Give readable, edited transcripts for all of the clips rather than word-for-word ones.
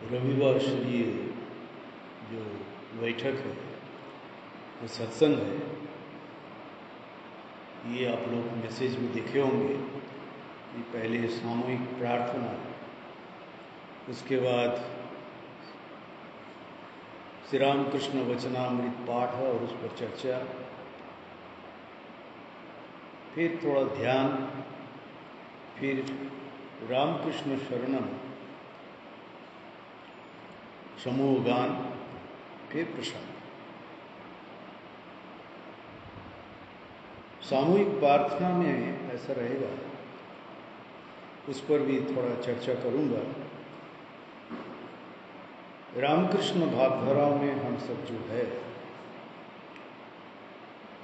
रविवार जो बैठक है, जो सत्संग है, ये आप लोग मैसेज में देखे होंगे कि पहले सामूहिक प्रार्थना, उसके बाद श्री रामकृष्ण वचनामृत पाठ और उस पर चर्चा, फिर थोड़ा ध्यान, फिर रामकृष्ण शरणम समूह गान, फिर प्रसाद। सामूहिक प्रार्थना में ऐसा रहेगा, उस पर भी थोड़ा चर्चा करूंगा। रामकृष्ण भावधारा में हम सब जो है,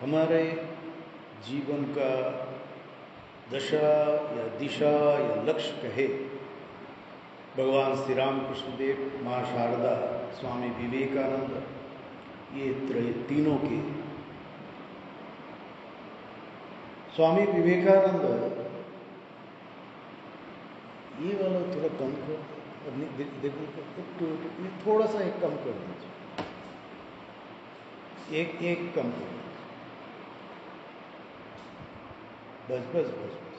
हमारे जीवन का दशा या दिशा या लक्ष्य कहे, भगवान श्री रामकृष्ण देव, माँ शारदा, स्वामी विवेकानंद, ये तीनों के। स्वामी विवेकानंद, ये वाला थोड़ा कम करो, देखो ये थोड़ा सा एक कम कर दीजिए, एक कम कर दीजिए, बस बस बस बस।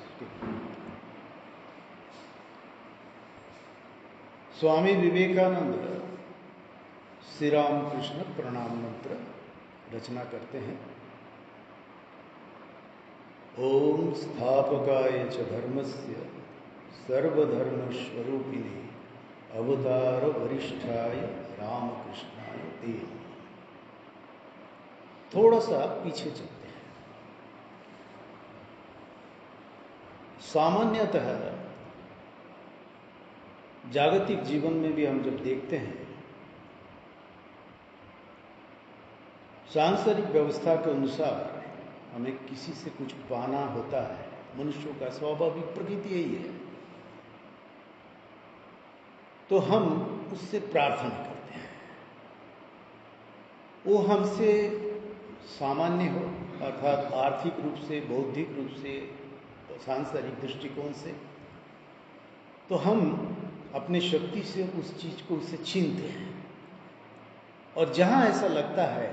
स्वामी विवेकानंद श्री रामकृष्ण प्रणाम मंत्र रचना करते हैं। ओम स्थापकाय च धर्मस्य सर्वधर्म स्वरूपिणे अवतार वरिष्ठाय रामकृष्णाय ते। थोड़ा सा पीछे चलते हैं। सामान्यतः जागतिक जीवन में भी हम जब देखते हैं, सांसारिक व्यवस्था के अनुसार हमें किसी से कुछ पाना होता है। मनुष्यों का स्वाभाविक प्रकृति यही है, तो हम उससे प्रार्थना करते हैं। वो हमसे सामान्य हो, अर्थात आर्थिक रूप से, बौद्धिक रूप से, सांसारिक दृष्टिकोण से, तो हम अपनी शक्ति से उस चीज को उससे छीनते हैं। और जहां ऐसा लगता है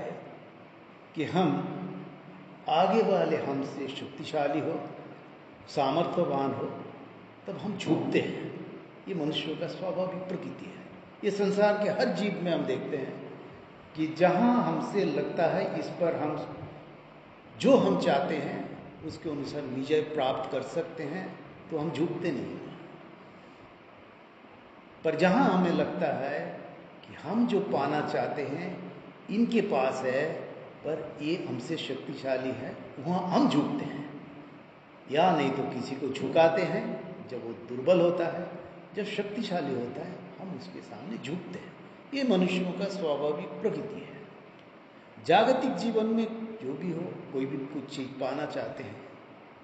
कि हम आगे वाले हमसे शक्तिशाली हो, सामर्थ्यवान हो, तब हम झुकते हैं। ये मनुष्यों का स्वाभाविक प्रकृति है। ये संसार के हर जीव में हम देखते हैं कि जहां हमसे लगता है इस पर हम जो हम चाहते हैं उसके अनुसार विजय प्राप्त कर सकते हैं, तो हम झुकते नहीं हैं। पर जहां हमें लगता है कि हम जो पाना चाहते हैं इनके पास है, पर ये हमसे शक्तिशाली है, वहां हम झुकते हैं। या नहीं तो किसी को झुकाते हैं जब वो दुर्बल होता है, जब शक्तिशाली होता है हम उसके सामने झुकते हैं। ये मनुष्यों का स्वाभाविक प्रकृति है। जागतिक जीवन में जो भी हो, कोई भी कुछ चीज पाना चाहते हैं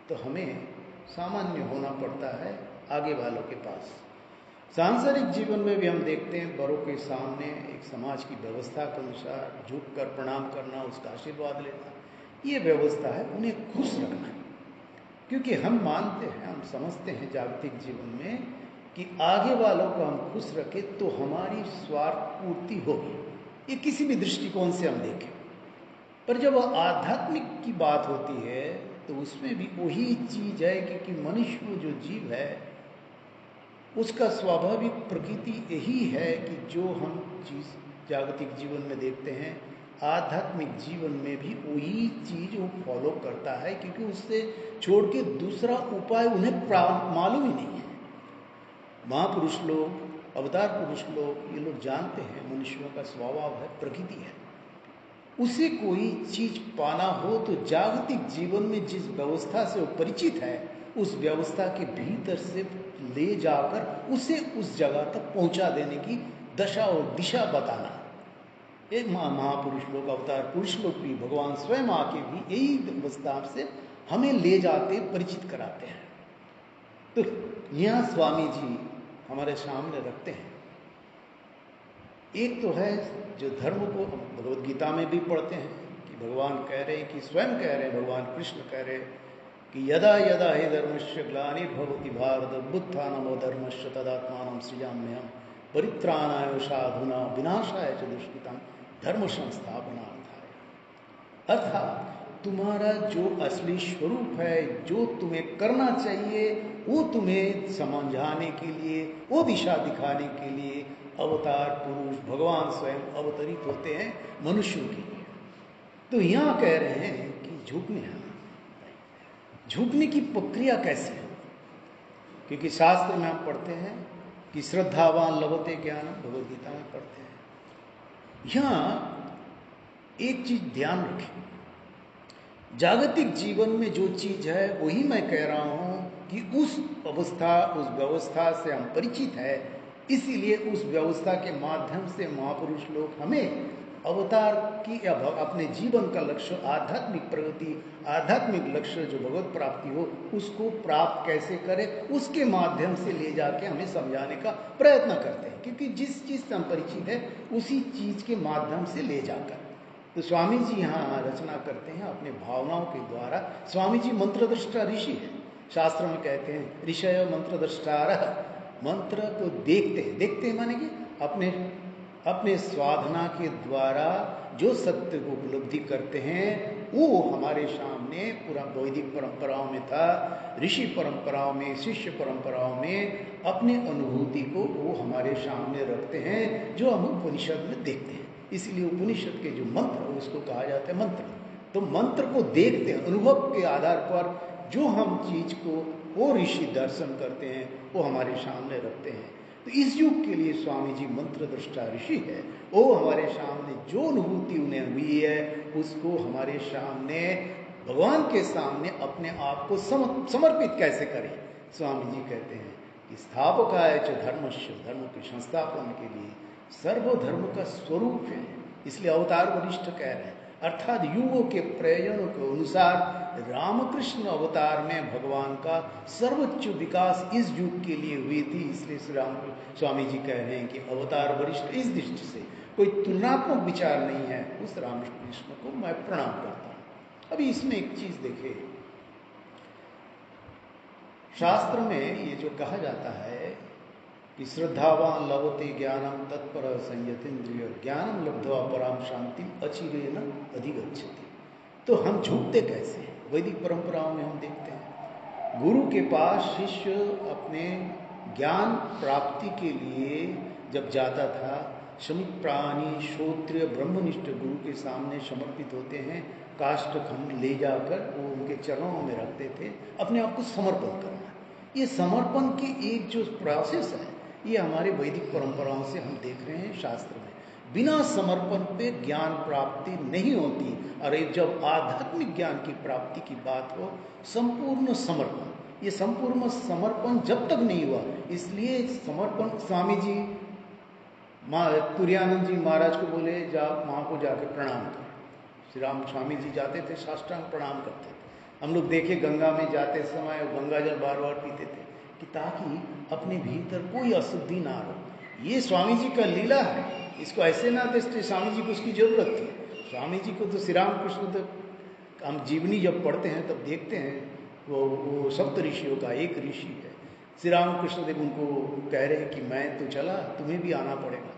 तो हमें सामान्य होना पड़ता है आगे वालों के पास। सांसारिक जीवन में भी हम देखते हैं, बड़ों के सामने एक समाज की व्यवस्था के अनुसार झुककर प्रणाम करना, उसका आशीर्वाद लेना, ये व्यवस्था है उन्हें खुश रखना। क्योंकि हम मानते हैं, हम समझते हैं जागतिक जीवन में कि आगे वालों को हम खुश रखें तो हमारी स्वार्थ पूर्ति होगी। ये किसी भी दृष्टिकोण से हम देखें। पर जब आध्यात्मिक की बात होती है तो उसमें भी वही चीज है कि मनुष्य जो जीव है उसका स्वाभाविक प्रकृति यही है कि जो हम चीज जागतिक जीवन में देखते हैं, आध्यात्मिक जीवन में भी वही चीज वो फॉलो करता है, क्योंकि उससे छोड़ के दूसरा उपाय उन्हें मालूम ही नहीं है। महापुरुष लोग, अवतार पुरुष लोग, ये लोग जानते हैं मनुष्यों का स्वभाव है, प्रकृति है। उसे कोई चीज पाना हो तो जागतिक जीवन में जिस व्यवस्था से वो परिचित है, उस व्यवस्था के भीतर से ले जाकर उसे उस जगह तक पहुंचा देने की दशा और दिशा बताना। एक महापुरुष लोग, अवतार पुरुष लोग भी, भगवान स्वयं आके भी यही अवस्था से हमें ले जाते, परिचित कराते हैं। तो यहां स्वामी जी हमारे सामने रखते हैं। एक तो है जो धर्म को भगवद गीता में भी पढ़ते हैं कि भगवान कह रहे हैं, कि स्वयं कह रहे हैं, भगवान कृष्ण कह रहे हैं कि यदा यदा हि धर्मस्य ग्लानिर्भवति भारत अभ्युत्थानमो धर्मस्य तदात्मानं सृजाम्यहम्। परित्राणाय साधुना विनाशाय च दुष्कृतां धर्म संस्थापनार्थाय। अर्थात तुम्हारा जो असली स्वरूप है, जो तुम्हें करना चाहिए, वो तुम्हें समझाने के लिए, वो दिशा दिखाने के लिए अवतार पुरुष भगवान स्वयं अवतरित होते हैं मनुष्यों के लिए। तो यहाँ कह रहे हैं कि झुकने की प्रक्रिया कैसे हो, क्योंकि शास्त्र में हम पढ़ते हैं कि श्रद्धावान लभते ज्ञानम, भगवद गीता में पढ़ते हैं। यहाँ एक चीज ध्यान रखें, जागतिक जीवन में जो चीज है वही मैं कह रहा हूं कि उस व्यवस्था से हम परिचित है, इसीलिए उस व्यवस्था के माध्यम से महापुरुष लोग हमें अवतार की या अपने जीवन का लक्ष्य, आध्यात्मिक प्रगति, आध्यात्मिक लक्ष्य जो भगवत प्राप्ति हो, उसको प्राप्त कैसे करें, उसके माध्यम से ले जाके हमें समझाने का प्रयत्न करते हैं, क्योंकि जिस चीज से हम परिचित है उसी चीज के माध्यम से ले जाकर। तो स्वामी जी यहाँ रचना करते हैं अपने भावनाओं के द्वारा। स्वामी जी मंत्रदृष्टा ऋषि है, शास्त्र में कहते हैं ऋषय मंत्रदृष्टारः, मंत्र को देखते हैं माने कि अपने साधना के द्वारा जो सत्य को उपलब्धि करते हैं वो हमारे सामने पूरा वैदिक परंपराओं में था, ऋषि परंपराओं में, शिष्य परंपराओं में अपने अनुभूति को वो हमारे सामने रखते हैं, जो हम उपनिषद में देखते हैं। इसलिए उपनिषद के जो मंत्र उसको कहा जाता है मंत्र। तो मंत्र को देखते हैं, अनुभव के आधार पर जो हम चीज को वो ऋषि दर्शन करते हैं वो हमारे सामने रखते हैं। तो इस युग के लिए स्वामी जी मंत्र दृष्टा ऋषि है, वो हमारे सामने जो अनुभूति उन्हें हुई है उसको हमारे सामने, भगवान के सामने अपने आप को समर्पित कैसे करें। स्वामी जी कहते हैं कि स्थापकाय च धर्मस्य, धर्म के संस्थापन के लिए सर्वधर्म का स्वरूप है, इसलिए अवतार वरिष्ठ कह रहे हैं। अर्थात युगों के प्रयोजनों के अनुसार रामकृष्ण अवतार में भगवान का सर्वोच्च विकास इस युग के लिए हुई थी, इसलिए श्री राम स्वामी जी कह रहे हैं कि अवतार वरिष्ठ इस दृष्टि से कोई तुलनात्मक विचार नहीं है, उस रामकृष्ण को मैं प्रणाम करता हूं। अभी इसमें एक चीज देखे, शास्त्र में ये जो कहा जाता है कि श्रद्धावान लभते ज्ञानम तत्पर संयतेन्द्रिय ज्ञानम लब्ध्वा पराम शांति अचिरेण अधिगच्छति। तो हम झुकते कैसे हैं? वैदिक परंपराओं में हम देखते हैं गुरु के पास शिष्य अपने ज्ञान प्राप्ति के लिए जब जाता था, शमिक प्राणी श्रोत्रिय ब्रह्मनिष्ठ गुरु के सामने समर्पित होते हैं, काष्ठ खंड ले जाकर वो उनके चरणों में रखते थे, अपने आप को समर्पण करना। ये समर्पण की एक जो प्रोसेस है ये हमारे वैदिक परंपराओं से हम देख रहे हैं। शास्त्र में बिना समर्पण पे ज्ञान प्राप्ति नहीं होती, और जब आध्यात्मिक ज्ञान की प्राप्ति की बात हो, संपूर्ण समर्पण, ये संपूर्ण समर्पण जब तक नहीं हुआ, इसलिए समर्पण स्वामी जी तुरानंद जी महाराज को बोले जा माँ को जाके प्रणाम कर। श्री राम स्वामी जी जाते थे, साष्टांग प्रणाम करते थे। हम लोग देखे गंगा में जाते समय गंगा जल बार बार पीते थे कि ताकि अपने भीतर कोई अशुद्धि ना हो। ये स्वामी जी का लीला है, इसको ऐसे ना देखते स्वामी जी को उसकी जरूरत थी। स्वामी जी को तो श्री राम कृष्ण, तो हम जीवनी जब पढ़ते हैं तब देखते हैं वो सप्त ऋषियों का एक ऋषि है। श्री राम कृष्ण देव उनको कह रहे हैं कि मैं तो चला, तुम्हें भी आना पड़ेगा।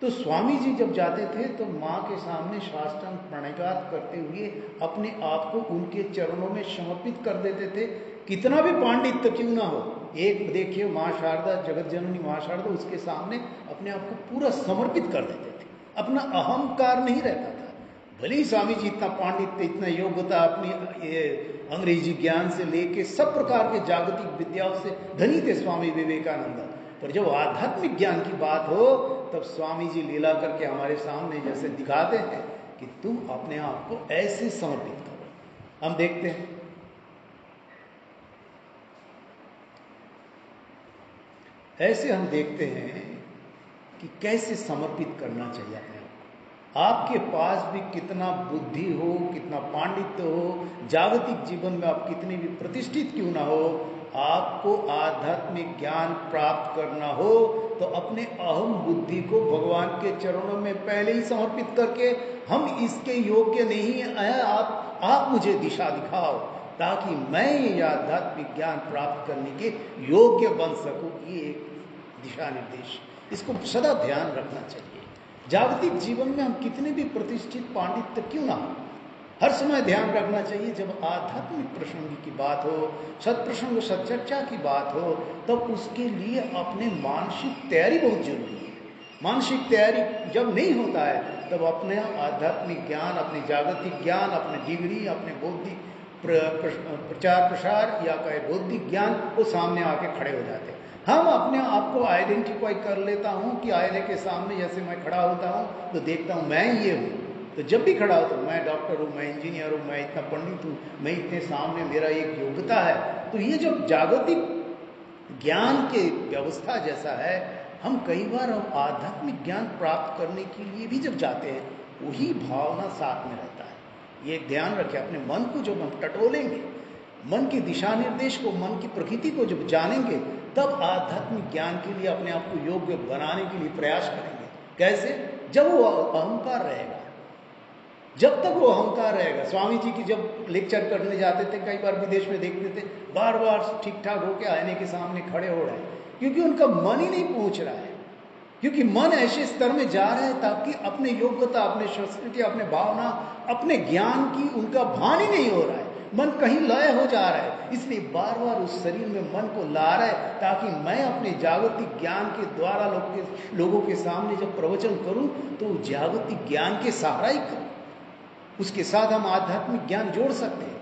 तो स्वामी जी जब जाते थे तो माँ के सामने साष्टांग प्रणिपात करते हुए अपने आप को उनके चरणों में समर्पित कर देते थे। कितना भी पांडित्य क्यों ना हो, एक देखिए माँ शारदा, जगत जननी माँ शारदा, उसके सामने अपने आप को पूरा समर्पित कर देते थे, अपना अहंकार नहीं रहता था। भले ही स्वामी जी इतना पांडित्य, इतना योग्यता, अपनी ये अंग्रेजी ज्ञान से लेके सब प्रकार के जागतिक विद्याओं से धनी थे स्वामी विवेकानंद, पर जब आध्यात्मिक ज्ञान की बात हो तब स्वामी जी लीला करके हमारे सामने जैसे दिखाते हैं कि तुम अपने आप को ऐसे समर्पित करो। हम देखते हैं ऐसे हम देखते हैं कि कैसे समर्पित करना चाहिए अपने आप को। आपके पास भी कितना बुद्धि हो, कितना पांडित्य हो, जागतिक जीवन में आप कितने भी प्रतिष्ठित क्यों ना हो, आपको आध्यात्मिक ज्ञान प्राप्त करना हो तो अपने अहम बुद्धि को भगवान के चरणों में पहले ही समर्पित करके, हम इसके योग्य नहीं है, आप मुझे दिशा दिखाओ ताकि मैं ये आध्यात्मिक ज्ञान प्राप्त करने के योग्य बन सकूं। ये एक दिशा निर्देश इसको सदा ध्यान रखना चाहिए। जागतिक जीवन में हम कितने भी प्रतिष्ठित पांडित्य क्यों ना हो, हर समय ध्यान रखना चाहिए जब आध्यात्मिक प्रसंग की बात हो, सत्प्रसंग सच्चर्चा की बात हो, तब उसके लिए अपने मानसिक तैयारी बहुत जरूरी है। मानसिक तैयारी जब नहीं होता है तब अपने आध्यात्मिक ज्ञान, अपने जागतिक ज्ञान, अपने डिग्री, अपने बौद्धिक प्रचार प्रसार या कहे बौद्धिक ज्ञान वो सामने आके खड़े हो जाते हैं। हम अपने आप को आइडेंटिफाई कर लेता हूँ कि आईने के सामने जैसे मैं खड़ा होता हूँ तो देखता हूँ मैं ये हूँ, तो जब भी खड़ा होता हूँ मैं डॉक्टर हूँ, मैं इंजीनियर हूँ, मैं इतना पंडित हूँ, मैं इतने सामने मेरा एक योग्यता है। तो ये जो जागतिक ज्ञान के व्यवस्था जैसा है, हम कई बार हम आध्यात्मिक ज्ञान प्राप्त करने के लिए भी जब जाते हैं वही भावना साथ में रहता है। ये ध्यान रखें, अपने मन को जब हम टटोलेंगे, मन के दिशा निर्देश को, मन की प्रकृति को जब जानेंगे, तब आध्यात्मिक ज्ञान के लिए अपने आप को योग्य बनाने के लिए प्रयास करेंगे। कैसे? जब वो अहंकार रहेगा, जब तक वो अहंकार रहेगा। स्वामी जी की जब लेक्चर करने जाते थे, कई बार विदेश में देखते थे, बार बार ठीक ठाक होकर आईने के सामने खड़े हो रहे हैं, क्योंकि उनका मन ही नहीं पहुंच रहा है, क्योंकि मन ऐसे स्तर में जा रहा है ताकि अपने योग्यता, अपने संस्कृति, अपने भावना, अपने ज्ञान की उनका भान ही नहीं हो रहा है। मन कहीं लय हो जा रहा है, इसलिए बार बार उस शरीर में मन को ला रहा है ताकि मैं अपने जागतिक ज्ञान के द्वारा लोगों के सामने जब प्रवचन करूं तो जागतिक ज्ञान के सहारा ही करूं। उसके साथ हम आध्यात्मिक ज्ञान जोड़ सकते हैं।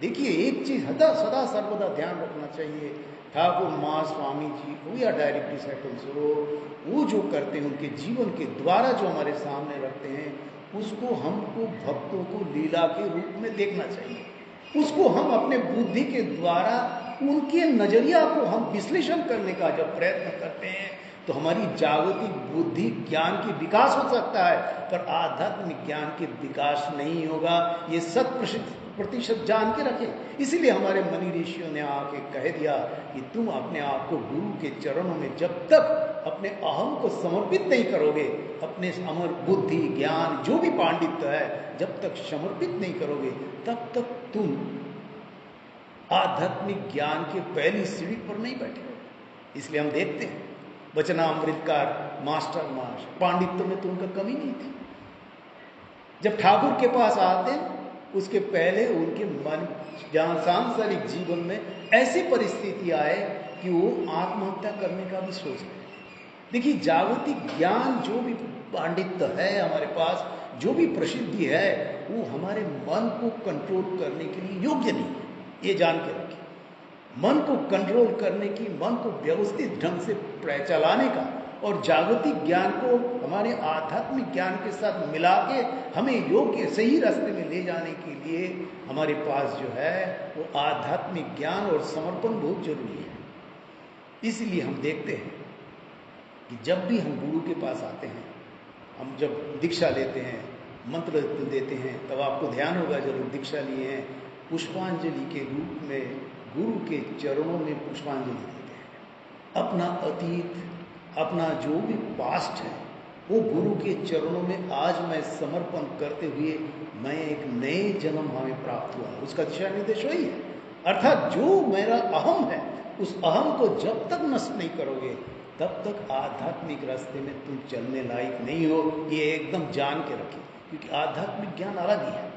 देखिए, एक चीज सदा सर्वदा ध्यान रखना चाहिए, ठाकुर माँ स्वामी जी हो या डायरेक्ट डिसाइपल्स हो, वो जो करते हैं उनके जीवन के द्वारा जो हमारे सामने रखते हैं, उसको हमको भक्तों को लीला के रूप में देखना चाहिए। उसको हम अपने बुद्धि के द्वारा उनके नजरिया को हम विश्लेषण करने का जब प्रयत्न करते हैं तो हमारी जागतिक बुद्धि ज्ञान की विकास हो सकता है, पर आध्यात्मिक ज्ञान के विकास नहीं होगा। ये 100% जान के रखें। इसीलिए हमारे मुनि ऋषियों ने आके कह दिया कि तुम अपने आप को गुरु के चरणों में जब तक अपने अहम को समर्पित नहीं करोगे, अपने अमर बुद्धि ज्ञान जो भी पांडित्य है जब तक समर्पित नहीं करोगे, तब तक तुम आध्यात्मिक ज्ञान के पहली सीढ़ी पर नहीं बैठे। इसलिए हम देखते हैं वचनामृतकार मास्टर पांडित्य में तो उनका कमी नहीं थी। जब ठाकुर के पास आते उसके पहले उनके मन जहां सांसारिक जीवन में ऐसी परिस्थिति आए कि वो आत्महत्या करने का भी सोच रहे। देखिए, जागतिक ज्ञान जो भी पांडित्य है हमारे पास, जो भी प्रसिद्धि है, वो हमारे मन को कंट्रोल करने के लिए योग्य नहीं है। ये जान के रखिए, मन को कंट्रोल करने की, मन को व्यवस्थित ढंग से चलाने का और जागतिक ज्ञान को हमारे आध्यात्मिक ज्ञान के साथ मिला के हमें योग्य सही रास्ते में ले जाने के लिए हमारे पास जो है वो आध्यात्मिक ज्ञान और समर्पण बहुत जरूरी है। इसलिए हम देखते हैं कि जब भी हम गुरु के पास आते हैं, हम जब दीक्षा लेते हैं, मंत्र देते हैं, तब आपको ध्यान होगा जरूर दीक्षा लिए हैं, पुष्पांजलि के रूप में गुरु के चरणों में पुष्पांजलि देते हैं। अपना अतीत, अपना जो भी पास्ट है वो गुरु के चरणों में आज मैं समर्पण करते हुए मैं एक नए जन्म हमें प्राप्त हुआ, उसका दिशा निर्देश वही है। अर्थात जो मेरा अहम है उस अहम को जब तक नष्ट नहीं करोगे तब तक आध्यात्मिक रास्ते में तुम चलने लायक नहीं हो। ये एकदम जान के रखें, क्योंकि आध्यात्मिक ज्ञान अलग ही है।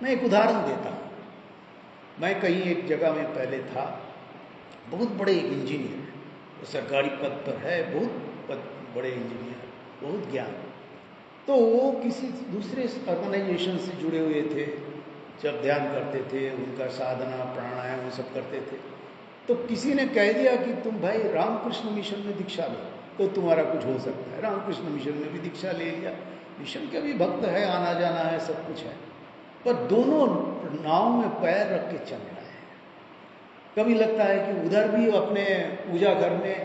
मैं एक उदाहरण देता हूँ। मैं कहीं एक जगह में पहले था, बहुत बड़े इंजीनियर, सरकारी पद पर है, बहुत बड़े इंजीनियर, बहुत ज्ञान। तो वो किसी दूसरे ऑर्गेनाइजेशन से जुड़े हुए थे, जब ध्यान करते थे, उनका साधना प्राणायाम वो सब करते थे। तो किसी ने कह दिया कि तुम भाई रामकृष्ण मिशन में दीक्षा लो तो तुम्हारा कुछ हो सकता है। रामकृष्ण मिशन में भी दीक्षा ले लिया, मिशन के भी भक्त है, आना जाना है, सब कुछ है, पर दोनों नाव में पैर रख के चल रहा है। कभी लगता है कि उधर भी अपने पूजा घर में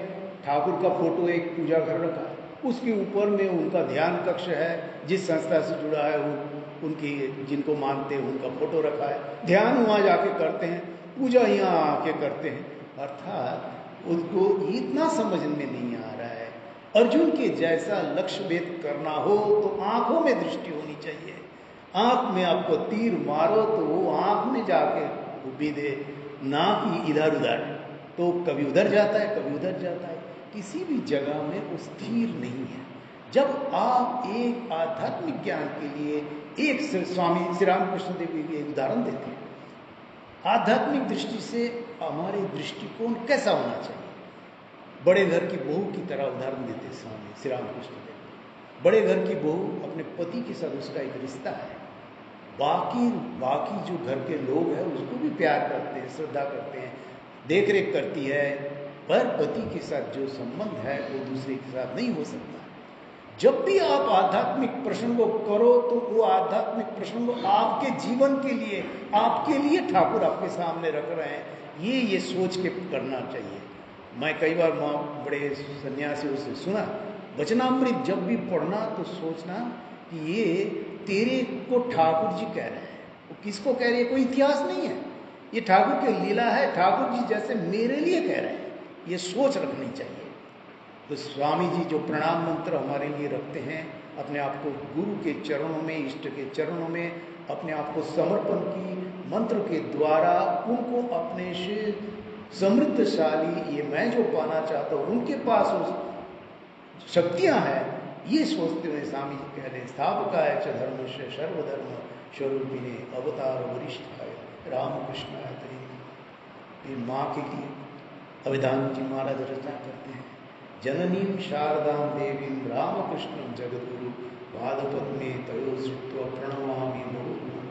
ठाकुर का फोटो एक पूजा घर रखा है, उसके ऊपर में उनका ध्यान कक्ष है, जिस संस्था से जुड़ा है वो उनकी जिनको मानते हैं उनका फोटो रखा है, ध्यान वहाँ जाके करते हैं, पूजा यहाँ आके करते हैं। अर्थात उनको इतना समझ में नहीं आ रहा है। अर्जुन के जैसा लक्ष्य भेद करना हो तो आंखों में दृष्टि होनी चाहिए। आंख में आपको तीर मारो तो वो आंख में जाके उबी दे, ना कि इधर उधर। तो कभी उधर जाता है, कभी उधर जाता है। किसी भी जगह में वो स्थिर नहीं है। जब आप एक आध्यात्मिक ज्ञान के लिए एक स्वामी श्री रामकृष्ण देव जी एक उदाहरण देते हैं, आध्यात्मिक दृष्टि से हमारे दृष्टिकोण कैसा होना चाहिए। बड़े घर की बहू की तरह उदाहरण देते हैं स्वामी श्री रामकृष्ण देव। बड़े घर की बहू अपने पति के साथ उसका एक रिश्ता है, बाकी जो घर के लोग हैं उसको भी प्यार करते हैं, श्रद्धा करते हैं, देख रेख करती है, पर पति के साथ जो संबंध है वो दूसरे के साथ नहीं हो सकता। जब भी आप आध्यात्मिक प्रश्न को करो तो वो आध्यात्मिक प्रश्न को आपके जीवन के लिए ठाकुर आपके सामने रख रहे हैं, ये सोच के करना चाहिए। मैं कई बार बड़े सन्यासियों से सुना, वचनामृत जब भी पढ़ना तो सोचना कि ये तेरे को ठाकुर जी कह रहे हैं। वो किसको कह रहे हैं? कोई इतिहास नहीं है, ये ठाकुर की लीला है, ठाकुर जी जैसे मेरे लिए कह रहे हैं, ये सोच रखनी चाहिए। तो स्वामी जी जो प्रणाम मंत्र हमारे लिए रखते हैं, अपने आप को गुरु के चरणों में, इष्ट के चरणों में अपने आप को समर्पण की मंत्र के द्वारा उनको अपने से समृद्धशाली, ये मैं जो पाना चाहता हूँ उनके पास उस शक्तियाँ हैं, ये सोचते हुए स्वामी जी कह रहे हैं, स्थापकाय च धर्मस्य सर्वधर्म स्वरूपिणे अवतार वरिष्ठाय रामकृष्णाय ते। ये माँ के लिए अभिधान जी महाराज रचना करते हैं, जननीं शारदां देवीं रामकृष्णं जगद्गुरु पादपद्मे तयो श्रुत्वा प्रणमामि मुहुर्मुहुः।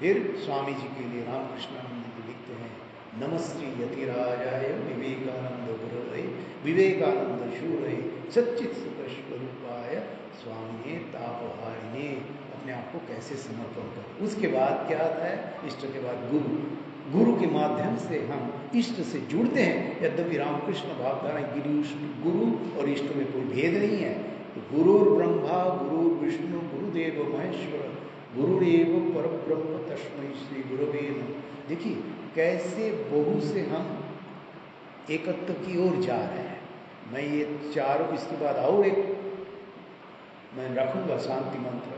फिर स्वामी जी के लिए रामकृष्णानंद जी लिखते हैं, नमस्ते यतिराजाय विवेकानंद गुरवे विवेकानंद शूरये सच्चित सुख स्वरूपाय स्वामी तापहारिणे। अपने आप को कैसे समर्पण करें। उसके बाद क्या आता है? इष्ट के बाद गुरु के माध्यम से हम इष्ट से जुड़ते हैं। यद्यपि रामकृष्ण भावधारा गुरु और इष्ट में कोई भेद नहीं है। तो गुरुर् ब्रह्मा गुरुर् विष्णु गुरुदेव महेश्वर गुरुरेव परब्रह्म तस्मै श्री गुरवे नमः। देखिए कैसे बहु से हम एकत्व की ओर जा रहे हैं। मैं ये चारों, इसके बाद और एक मैं रखूंगा शांति मंत्र।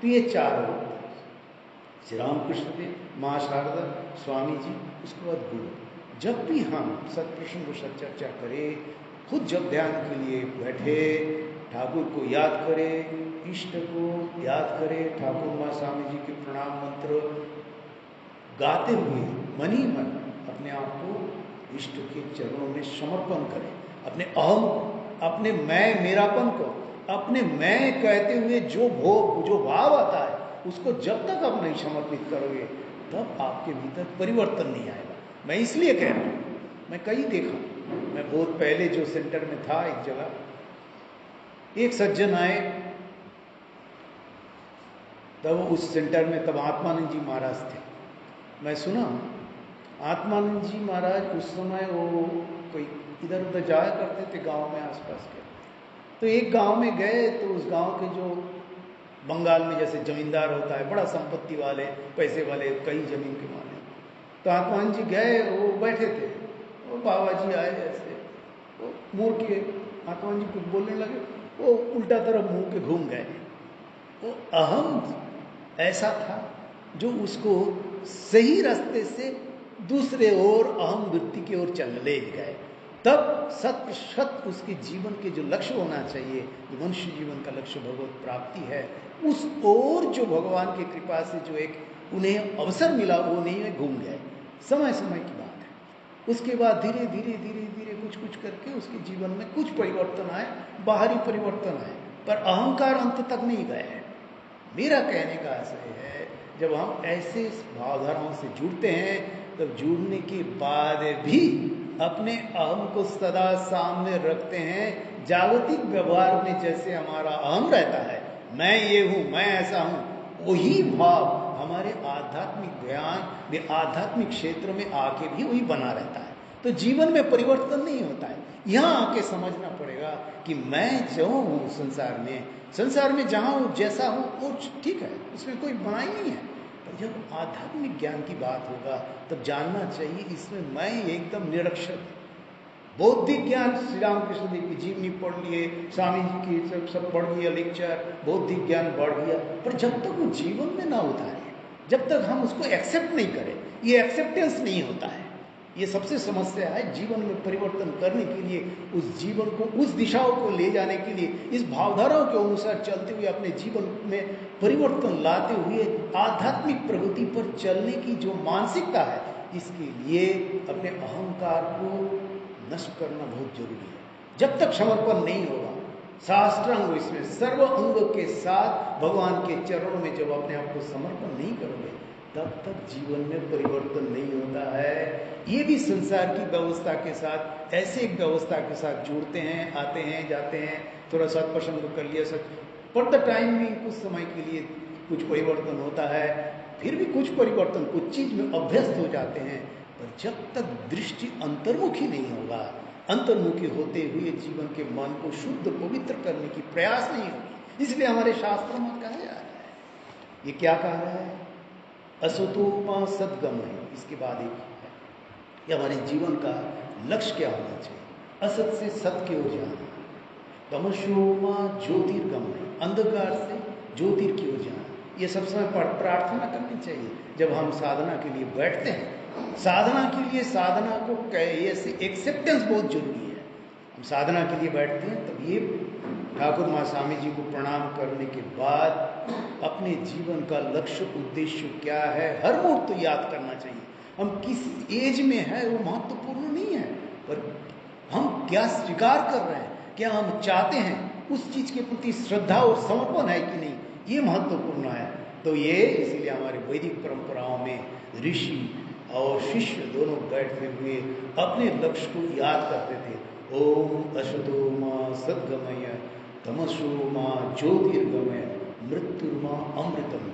तो ये चारों श्री रामकृष्ण देव, माँ शारदा, स्वामी जी, उसके बाद गुरु। जब भी हम सत्प्रश्न को सच्चर्चा करें, खुद जब ध्यान के लिए बैठे, ठाकुर को याद करें, इष्ट को याद करें, ठाकुर माँ स्वामी जी के प्रणाम मंत्र गाते हुए मन ही मन अपने आप को इष्ट के चरणों में समर्पण करें। अपने अहम को, अपने मैं मेरापन को, अपने मैं कहते हुए जो भाव आता है उसको जब तक आप नहीं समर्पित करोगे तब आपके भीतर परिवर्तन नहीं आएगा। मैं इसलिए कह रहा हूँ, मैं कहीं देखा, मैं बहुत पहले जो सेंटर में था एक जगह, एक सज्जन आए, तब उस सेंटर में तब आत्मानंद जी महाराज थे। मैं सुना आत्मानंद जी महाराज उस समय वो कोई इधर उधर जाया करते थे गांव में आसपास के। तो एक गांव में गए तो उस गांव के जो बंगाल में जैसे जमींदार होता है, बड़ा संपत्ति वाले, पैसे वाले, कई जमीन के मालिक, तो आत्मानंद जी गए, वो बैठे थे, वो बाबा जी आए, ऐसे वो मुड़ के आत्मानंद जी कुछ बोलने लगे, वो उल्टा तरफ मुंह के घूम गए। वो अहम ऐसा था जो उसको सही रास्ते से दूसरे ओर अहम वृत्ति की ओर चल ले गए। तब सत उसके जीवन के जो लक्ष्य होना चाहिए, जो मनुष्य जीवन का लक्ष्य भगवत प्राप्ति है, उस ओर जो भगवान की कृपा से जो एक उन्हें अवसर मिला वो नहीं घूम गए। समय समय की बात है। उसके बाद धीरे धीरे धीरे धीरे कुछ कुछ करके उसके जीवन में कुछ परिवर्तन आए, बाहरी परिवर्तन आए, पर अहंकार अंत तक नहीं गए। मेरा कहने का आशय है, जब हम ऐसे भावधाराओं से जुड़ते हैं तब जुड़ने के बाद भी अपने अहम को सदा सामने रखते हैं। जागतिक व्यवहार में जैसे हमारा अहम रहता है, मैं ये हूँ, मैं ऐसा हूँ, वही भाव हमारे आध्यात्मिक ज्ञान, आध्यात्मिक क्षेत्र में आके भी वही बना रहता है। तो जीवन में परिवर्तन नहीं होता है। यहाँ आके समझना पड़ेगा कि मैं जो हूँ संसार में जहाँ हूँ, जैसा हूँ, वो ठीक है, इसमें कोई बुराई नहीं है। पर जब आध्यात्मिक ज्ञान की बात होगा तब जानना चाहिए इसमें मैं एकदम निरक्षर। बौद्धिक ज्ञान श्री रामकृष्ण देव की जीवनी पढ़ लिए, स्वामी जी की सब पढ़ लिया लेक्चर, बौद्धिक ज्ञान बढ़ गया, पर जब तक वो जीवन में ना उतारे, जब तक हम उसको एक्सेप्ट नहीं करें, ये एक्सेप्टेंस नहीं होता है। ये सबसे समस्या है। जीवन में परिवर्तन करने के लिए, उस जीवन को, उस दिशाओं को ले जाने के लिए, इस भावधाराओं के अनुसार चलते हुए अपने जीवन में परिवर्तन लाते हुए आध्यात्मिक प्रगति पर चलने की जो मानसिकता है, इसके लिए अपने अहंकार को नष्ट करना बहुत जरूरी है। जब तक समर्पण नहीं होगा, साष्टांग इसमें सर्व अंग के साथ भगवान के चरणों में जब अपने आप को समर्पण नहीं करोगे, तब तक जीवन में परिवर्तन नहीं होता है। ये भी संसार की व्यवस्था के साथ, ऐसे एक व्यवस्था के साथ जुड़ते हैं, आते हैं, जाते हैं, थोड़ा सत्प्रसंग कर लिया, पर द टाइम में कुछ समय के लिए कुछ परिवर्तन होता है, फिर भी कुछ परिवर्तन कुछ चीज में अभ्यस्त हो जाते हैं। पर जब तक दृष्टि अंतर्मुखी नहीं होगा, अंतर्मुखी होते हुए जीवन के मन को शुद्ध पवित्र करने की प्रयास नहीं होगी। इसलिए हमारे शास्त्रों में कहा जा रहा है, ये क्या कहा है, असतो मां सद्गम है। इसके बाद एक है, ये हमारे जीवन का लक्ष्य क्या होना चाहिए, असत से सत्य की ओर जाना, तमसो मां ज्योतिर्गम है, अंधकार से ज्योतिर की ओर जाना। ये सब समय प्रार्थना करनी चाहिए जब हम साधना के लिए बैठते हैं। साधना के लिए, साधना को ऐसे एक्सेप्टेंस बहुत जरूरी है। हम साधना के लिए बैठते हैं, तब ये ठाकुर माँ स्वामी जी को प्रणाम करने के बाद अपने जीवन का लक्ष्य, उद्देश्य क्या है, हर मुहूर्त तो याद करना चाहिए। हम किस एज में है वो महत्वपूर्ण नहीं है, पर हम क्या स्वीकार कर रहे हैं, क्या हम चाहते हैं, उस चीज के प्रति श्रद्धा और समर्पण है कि नहीं, ये महत्वपूर्ण है। तो ये इसीलिए हमारे वैदिक परंपराओं में ऋषि और शिष्य दोनों बैठते हुए अपने लक्ष्य को याद करते थे। ओम असतो मां सद्गमय, तमसो मां ज्योतिर्गमय, मृत्युर्मा अमृतम।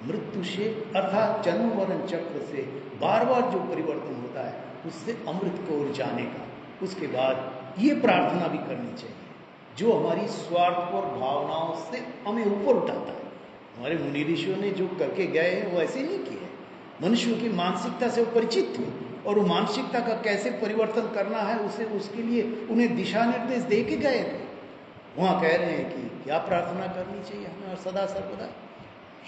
मृत्यु से अर्थात जन्म मरण चक्र से बार बार जो परिवर्तन होता है, उससे अमृत को ओर जाने का, उसके बाद ये प्रार्थना भी करनी चाहिए जो हमारी स्वार्थपर भावनाओं से हमें ऊपर उठाता है। हमारे मुनि ऋषियों ने जो करके गए हैं वो ऐसे नहीं किए, मनुष्यों की मानसिकता से वो परिचित थे और वो मानसिकता का कैसे परिवर्तन करना है उसे, उसके लिए उन्हें दिशा निर्देश दे के गए थे। वहाँ कह रहे हैं कि क्या प्रार्थना करनी चाहिए हमें, और सदा सर्वदा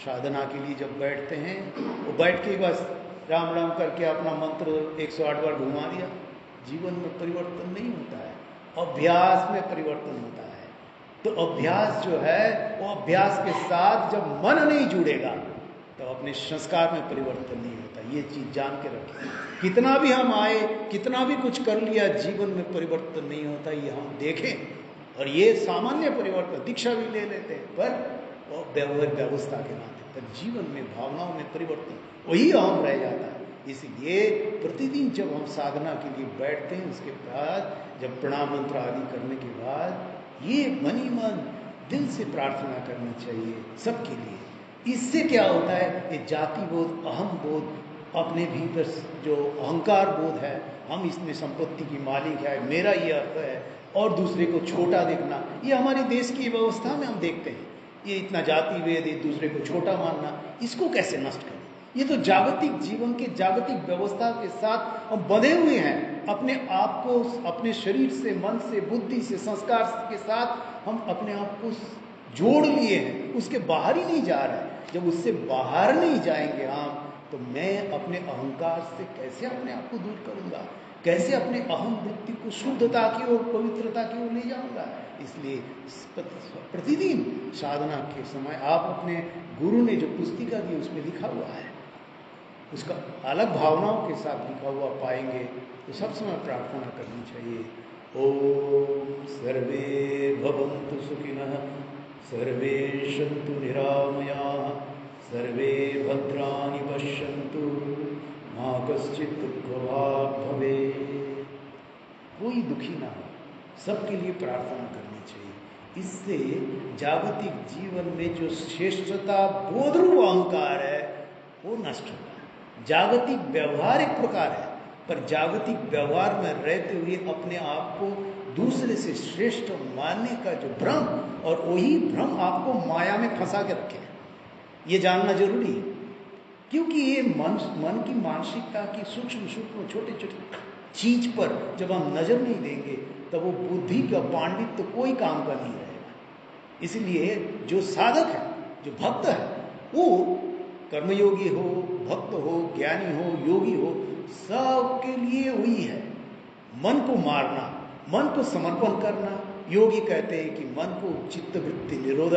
साधना के लिए जब बैठते हैं, वो बैठ के बस राम राम करके अपना मंत्र 108 बार घुमा दिया, जीवन में परिवर्तन नहीं होता है, अभ्यास में परिवर्तन होता है। तो अभ्यास जो है वो अभ्यास के साथ जब मन नहीं जुड़ेगा तो अपने संस्कार में परिवर्तन नहीं होता। ये चीज जान के रखें, कितना भी हम आए, कितना भी कुछ कर लिया, जीवन में परिवर्तन नहीं होता, ये हम देखें। और ये सामान्य परिवर्तन, दीक्षा भी ले लेते हैं, पर व्यवहार व्यवस्था के नाते, पर जीवन में, भावनाओं में परिवर्तन वही अहम रह जाता है। इसलिए प्रतिदिन जब हम साधना के लिए बैठते हैं, उसके बाद जब प्रणाम मंत्र आदि करने के बाद ये मन ही मन दिल से प्रार्थना करनी चाहिए सबके लिए। इससे क्या होता है, ये जाति बोध, अहम बोध, अपने भीतर जो अहंकार बोध है, हम इसमें संपत्ति की मालिक है, मेरा ये अर्थ है, और दूसरे को छोटा देखना, ये हमारे देश की व्यवस्था में हम देखते हैं। ये इतना जाति भेद, एक दूसरे को छोटा मानना, इसको कैसे नष्ट करें। ये तो जागतिक जीवन के, जागतिक व्यवस्था के साथ हम बंधे हुए हैं। अपने आप को, अपने शरीर से, मन से, बुद्धि से, संस्कार के साथ हम अपने आप को जोड़ लिए हैं, उसके बाहर ही नहीं जा रहा है। जब उससे बाहर नहीं जाएंगे हम, तो मैं अपने अहंकार से कैसे अपने आप को दूर करूंगा, कैसे अपने अहम वृत्ति को शुद्धता की ओर, पवित्रता की ओर ले जाऊंगा। इसलिए प्रतिदिन साधना के समय आप अपने गुरु ने जो पुस्तिका दी उसमें लिखा हुआ है, उसका अलग भावनाओं के साथ लिखा हुआ पाएंगे, तो सब समय प्रार्थना करनी चाहिए। ओम सर्वे भवन्तु सुखिनः, सर्वे सन्तु निरामयाः, सर्वे भद्राणि पश्यन्तु, मा कश्चित् दुःखभाग् भवेत्। कोई दुखी ना हो, सबके लिए प्रार्थना करनी चाहिए। इससे जागतिक जीवन में जो श्रेष्ठता बोधरूप अहंकार है वो नष्ट होगा। जागतिक व्यवहार एक प्रकार है, पर जागतिक व्यवहार में रहते हुए अपने आप को दूसरे से श्रेष्ठ मानने का जो भ्रम, और वही भ्रम आपको माया में फंसा के रखे, ये जानना जरूरी है। क्योंकि ये मन की मानसिकता की सूक्ष्म सूक्ष्म छोटे छोटे चीज पर जब हम नजर नहीं देंगे, तब वो बुद्धि का पांडित्य कोई काम का नहीं रहेगा। इसलिए जो साधक है, जो भक्त है, वो कर्मयोगी हो, भक्त हो, ज्ञानी हो, योगी हो, सबके लिए हुई है। मन को मारना, मन को समर्पण करना। योगी कहते हैं कि मन को चित्त वृत्ति निरोध,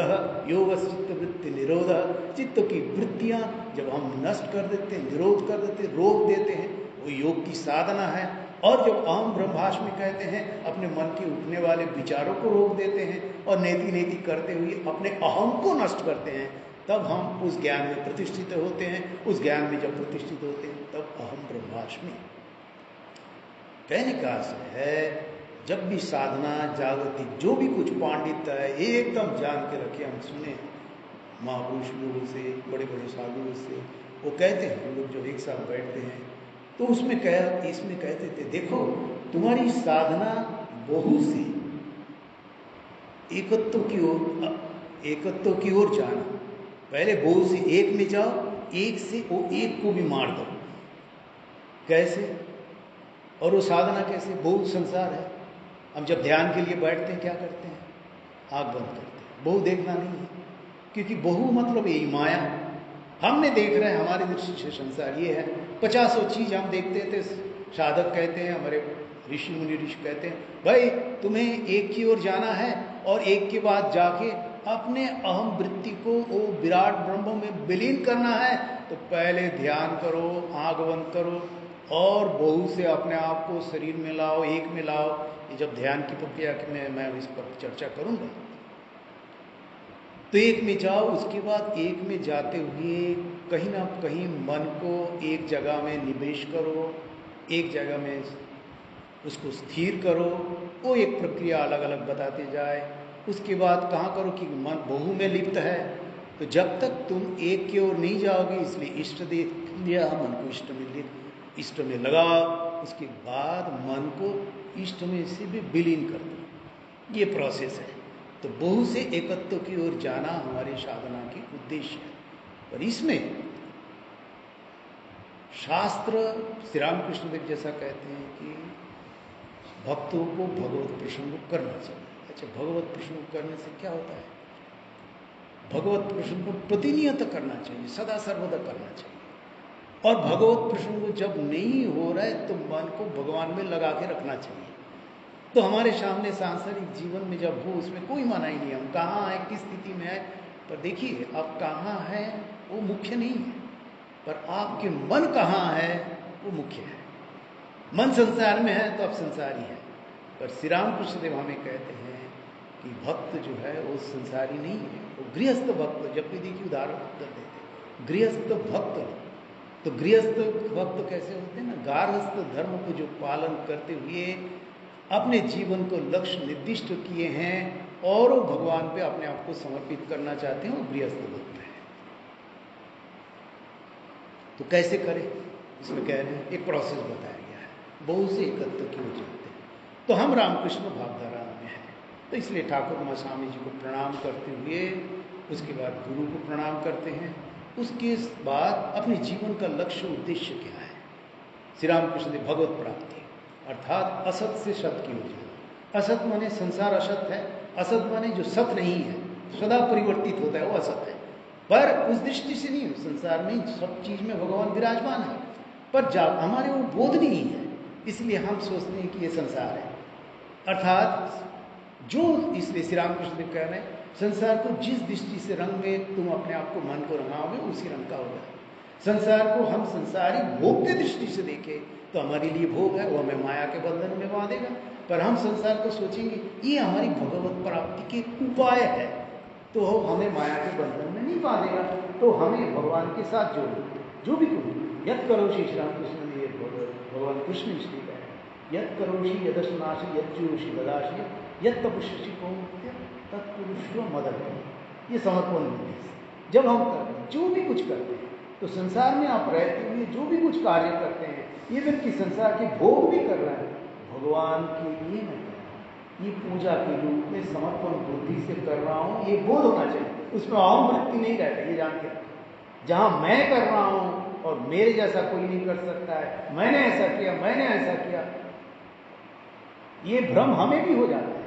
योग चित्त वृत्ति निरोध। चित्त की वृत्तियां जब हम नष्ट कर देते हैं, निरोध कर देते हैं, रोक देते हैं, वो योग की साधना है। और जब अहम ब्रह्मास्मि कहते हैं, अपने मन के उठने वाले विचारों को रोक देते हैं और नेति नेति करते हुए अपने अहम को नष्ट करते हैं, तब हम उस ज्ञान में प्रतिष्ठित होते हैं। उस ज्ञान में जब प्रतिष्ठित होते हैं तब अहम ब्रह्मास्मि। कहने का आशय है, जब भी साधना जागृति जो भी कुछ पांडित्य है एकदम जान के रखे। हम सुने महापुरुष लोगों से, बड़े बड़े साधुओं से, वो कहते हैं, हम लोग जब एक साथ बैठते हैं तो इसमें कहते थे, देखो तुम्हारी साधना बहु से एकत्व की ओर जाना। पहले बहु से एक में जाओ, एक से वो एक को भी मार दो। कैसे? और वो साधना कैसे? बहुत संसार है। हम जब ध्यान के लिए बैठते हैं क्या करते हैं? आंख बंद करते हैं। बहु देखना नहीं है, क्योंकि बहु मतलब यही माया। हमने देख रहे हैं, हमारी दृष्टि से संसार ये है। 50 चीज हम देखते थे। साधक कहते हैं, हमारे ऋषि मुनि ऋषि कहते हैं, भाई तुम्हें एक की ओर जाना है और एक के बाद जाके अपने अहम वृत्ति को वो विराट ब्रह्म में विलीन करना है, तो पहले ध्यान करो, आंख बंद करो और बहु से अपने आप को शरीर में लाओ, एक में लाओ। ये जब ध्यान की प्रक्रिया में मैं इस पर चर्चा करूंगा। तो एक में जाओ, उसके बाद एक में जाते हुए कहीं ना कहीं मन को एक जगह में निवेश करो, एक जगह में उसको स्थिर करो। वो एक प्रक्रिया अलग अलग बताते जाए। उसके बाद कहाँ करो कि मन बहु में लिप्त है, तो जब तक तुम एक की ओर नहीं जाओगे, इसलिए इष्ट दे दिया, मन को इष्ट में लगाओ। उसके बाद मन को इष्ट में से भी विलीन कर दो। ये प्रोसेस है। तो बहु से एकत्व की ओर जाना हमारी साधना की उद्देश्य है। और इसमें शास्त्र श्री रामकृष्ण देव जैसा कहते हैं कि भक्तों को भगवत प्रसंग करना चाहिए। अच्छा, भगवत प्रसंग करने से क्या होता है? भगवत प्रसंग को प्रतिनियत करना चाहिए, सदा सर्वदा करना चाहिए। और भगवत प्रसंग जब नहीं हो रहा है तो मन को भगवान में लगा के रखना चाहिए। तो हमारे सामने सांसारिक जीवन में जब हो, उसमें कोई मनाही नहीं, हम कहाँ हैं, किस स्थिति में है। पर देखिए, आप कहाँ हैं वो मुख्य नहीं है, पर आपके मन कहाँ है वो मुख्य है। मन संसार में है तो आप संसारी है। पर श्री रामकृष्ण देव हमें कहते हैं कि भक्त जो है वो संसारी नहीं है, वो गृहस्थ भक्त। जब भी देखिए उदाहरण उत्तर देते, गृहस्थ भक्त। तो गृहस्थ भक्त कैसे होते हैं ना, गार्हस्थ धर्म को जो पालन करते हुए अपने जीवन को लक्ष्य निर्दिष्ट किए हैं और वो भगवान पे अपने आप को समर्पित करना चाहते हैं, वो गृहस्थ भक्त है। तो कैसे करें, इसमें कह रहे हैं एक प्रोसेस बताया गया है। बहु से एकत्व की ओर जाते हैं। तो हम रामकृष्ण भावधारा में हैं, तो इसलिए ठाकुर माँ स्वामी जी को प्रणाम करते हुए उसके बाद गुरु को प्रणाम करते हैं। उसके बाद अपने जीवन का लक्ष्य उद्देश्य क्या है? श्री रामकृष्ण देव भगवत प्राप्ति, अर्थात असत से सत की ओर जाना। असत माने संसार असत है, असत माने जो सत नहीं है, सदा परिवर्तित होता है, वो असत है। पर उस दृष्टि से नहीं, संसार में सब चीज में भगवान विराजमान है, पर हमारे वो बोध नहीं है, इसलिए हम सोचते हैं कि ये संसार है। अर्थात जो, इसलिए श्री रामकृष्ण देव कह रहे हैं, संसार को जिस दृष्टि से रंग में तुम अपने आप को मन को रंगाओगे, उसी रंग का होगा। संसार को हम संसारी भोग की दृष्टि से देखें तो हमारे लिए भोग है, वो हमें माया के बंधन में बांधेगा। पर हम संसार को सोचेंगे ये हमारी भगवत प्राप्ति के उपाय है, तो हमें माया के बंधन में नहीं बांधेगा, तो हमें भगवान के साथ जोड़ेगा। जो भी करो, यद करोषि, श्री रामकृष्ण ने भगवान कृष्ण इसलिए कहा, यद करोषि यदस्नाशी यज्जोषि ददाशी यद तपस्वी कौन्त्य तत्पुरुषो मदर्पण। ये समर्पण बुद्धि से जब हम करते हैं, जो भी कुछ करते हैं, तो संसार में आप रहते हुए जो भी कुछ कार्य करते हैं, इवन कि संसार के भोग भी कर रहे हैं, भगवान के लिए मैं कर रहा हूँ, ये पूजा के रूप में समर्पण बुद्धि से कर रहा हूँ, ये बोध होना चाहिए। उसमें अहम वृत्ति नहीं रहती, ये जान के रखें। जहाँ मैं कर रहा हूँ और मेरे जैसा कोई नहीं कर सकता है, मैंने ऐसा किया, मैंने ऐसा किया, ये भ्रम हमें भी हो जाता है।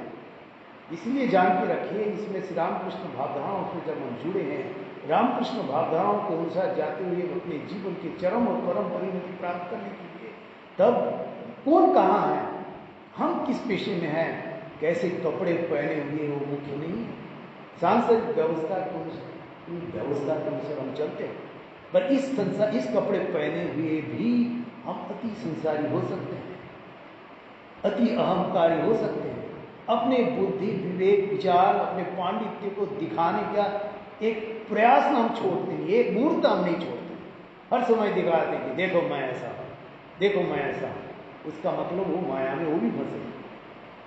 इसलिए जान के रखिए, इसमें श्री रामकृष्ण भावधाराओं से जब हम जुड़े हैं रामकृष्ण भावधाराओं के अनुसार जाते हुए अपने जीवन के चरम और परम परिणति प्राप्त करने के लिए, तब कौन कहाँ है, हम किस पेशे में हैं, कैसे कपड़े पहने हुए वो मुख्य नहीं है। सांसारिक व्यवस्था के अनुसार हम चलते हैं, पर इस कपड़े पहने हुए भी हम अति संसारी हो सकते हैं, अति अहंकारी हो सकते हैं। अपने बुद्धि, विवेक, विचार, अपने पांडित्य को दिखाने का एक प्रयास हम छोड़ते हैं, एक मुहूर्त हम नहीं छोड़ते। हर समय दिखाते हैं कि देखो मैं ऐसा हूं, देखो मैं ऐसा हूं। उसका मतलब वो माया में वो भी फंसे।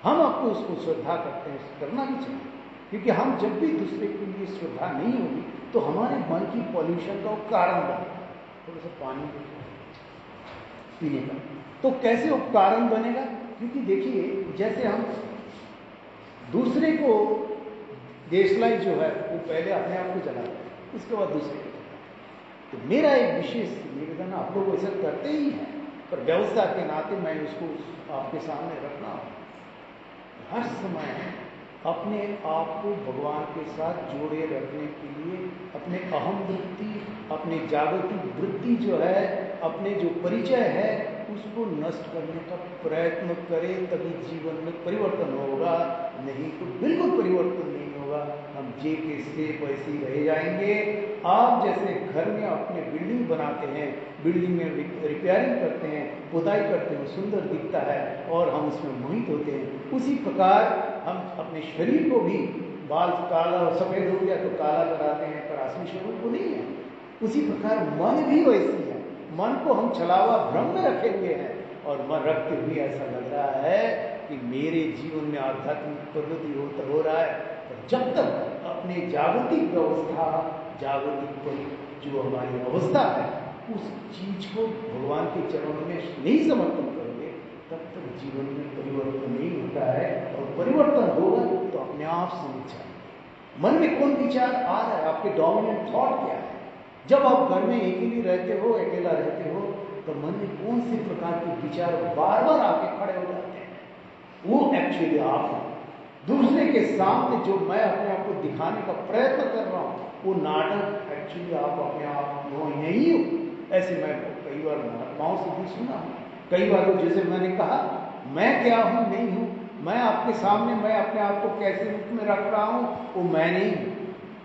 हम आपको उसको श्रद्धा करते हैं, करना भी चाहिए, क्योंकि हम जब भी दूसरे के लिए श्रद्धा नहीं होगी तो हमारे मन की पॉल्यूशन का वो कारण बनेगा। थोड़ा सा पानी पीने का, तो कैसे वो कारण बनेगा? क्योंकि देखिए, जैसे हम दूसरे को देशलाई जो है वो पहले अपने आप को जलाते हैं, उसके बाद दूसरे को जलाते। तो मेरा एक विशेष निवेदन, आप लोग ऐसा करते ही हैं, पर व्यवस्था के नाते मैं उसको आपके सामने रखना हर समय अपने आप को भगवान के साथ जोड़े रखने के लिए अपने अहम वृत्ति, अपने जागतिक वृत्ति जो है, अपने जो परिचय है उसको नष्ट करने का प्रयत्न करें, तभी जीवन में परिवर्तन होगा। नहीं तो बिल्कुल परिवर्तन नहीं होगा, हम जे के से वैसे ही रह जाएंगे। आप जैसे घर में अपने बिल्डिंग बनाते हैं, बिल्डिंग में रिपेयरिंग करते हैं, पुताई करते हैं, सुंदर दिखता है और हम उसमें मोहित होते हैं, उसी प्रकार हम अपने शरीर को भी बाल काला और सफेद हो गया तो काला कराते हैं, पर असली स्वरूप वो नहीं है। उसी प्रकार मन भी वैसी है, मन को हम छलावा भ्रम में रखे हुए हैं और मन रखते हुए ऐसा लग रहा है कि मेरे जीवन में आध्यात्मिक प्रगति हो रहा है। और जब तक अपने जागतिक व्यवस्था, जागतिक जो हमारी अवस्था है, उस चीज को भगवान के चरणों में नहीं समर्पण करोगे, तब तक जीवन में परिवर्तन नहीं होता है। और परिवर्तन होगा तो अपने आप समझ जाएंगे मन में कौन विचार आ रहा है, आपके डोमिनेंट थॉट क्या है। जब आप घर में अकेले रहते हो, अकेला रहते हो, तो मन में कौन से प्रकार के विचार बार बार आके खड़े हो जाते हैं, वो एक्चुअली आप हैं। दूसरे के सामने जो मैं अपने आप को दिखाने का प्रयत्न कर रहा हूं, वो नाटक एक्चुअली आप अपने आप नहीं हो। ऐसे मैं कई बार महात्माओं से भी सुना, कई बार जैसे मैंने कहा मैं क्या हूं, नहीं हूं, मैं आपके सामने मैं अपने आप को कैसे रूप में रख रहा हूं, वो मैं नहीं हूं।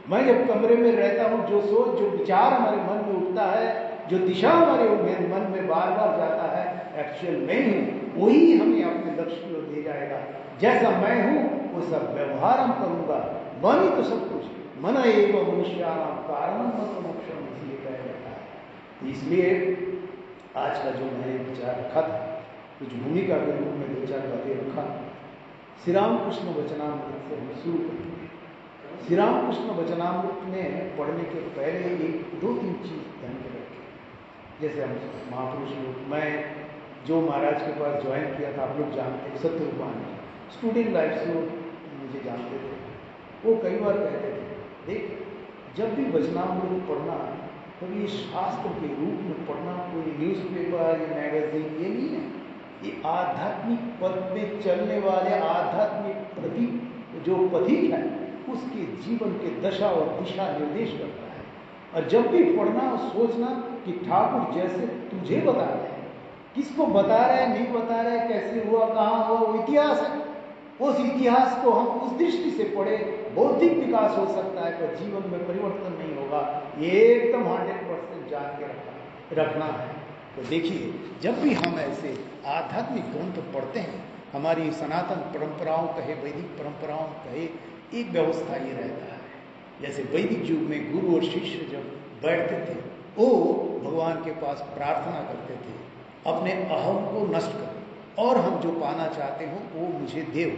मैं जब कमरे में रहता हूं, जो सोच, जो विचार हमारे मन में उठता है, जो दिशा हमारे मन में बार बार जाता है, एक्चुअल मैं हूं, वही हमें अपने लक्ष्य की ओर ले जाएगा। जैसा मैं हूं वो सब व्यवहार हम करूंगा। मन ही तो सब कुछ, मन एवं मनुष्याणाम कारणम मत मोक्षम, इसलिए कहा जाता है। इसलिए आज का जो मैंने विचार रखा था, कुछ भूमिका के रूप में 2-4 बातें रखा। श्री रामकृष्ण वचनामृत से हम शुरू करेंगे। श्री रामकृष्ण वचनामृत में पढ़ने के पहले 1-2-3 चीज ध्यान में रखें। जैसे हम महापुरुष लोग, मैं जो महाराज के पास ज्वाइन किया था, आप लोग जानते हैं, सत्यरूपानंद स्टूडेंट लाइफ से मुझे जानते थे। वो कई बार कहते थे, देख जब भी वचनामृत पढ़ना, तभी ये शास्त्र के रूप में पढ़ना, कोई न्यूज़पेपर या मैगजीन ये नहीं है। ये आध्यात्मिक पथ में चलने वाले आध्यात्मिक प्रतीक जो पथिक है, उसके जीवन के दशा और दिशा निर्देश करता है। और जब भी पढ़ना और सोचना कि ठाकुर जैसे तुझे बता रहे हैं, किसको बता रहे हैं, नहीं बता रहे, कैसे हुआ, कहाँ हुआ, वो इतिहास है। उस इतिहास को हम उस दृष्टि से पढ़े, बौद्धिक विकास हो सकता है, पर जीवन में परिवर्तन नहीं होगा। ये एकदम 100% जान के रखना है। तो देखिए, जब भी हम ऐसे आध्यात्मिक ग्रंथ पढ़ते हैं, हमारी सनातन परंपराओं कहे, वैदिक परंपराओं कहे, एक व्यवस्था ये रहता है। जैसे वैदिक युग में गुरु और शिष्य जब बैठते थे, वो भगवान के पास प्रार्थना करते थे, अपने अहम को नष्ट कर, और हम जो पाना चाहते हो वो मुझे देव।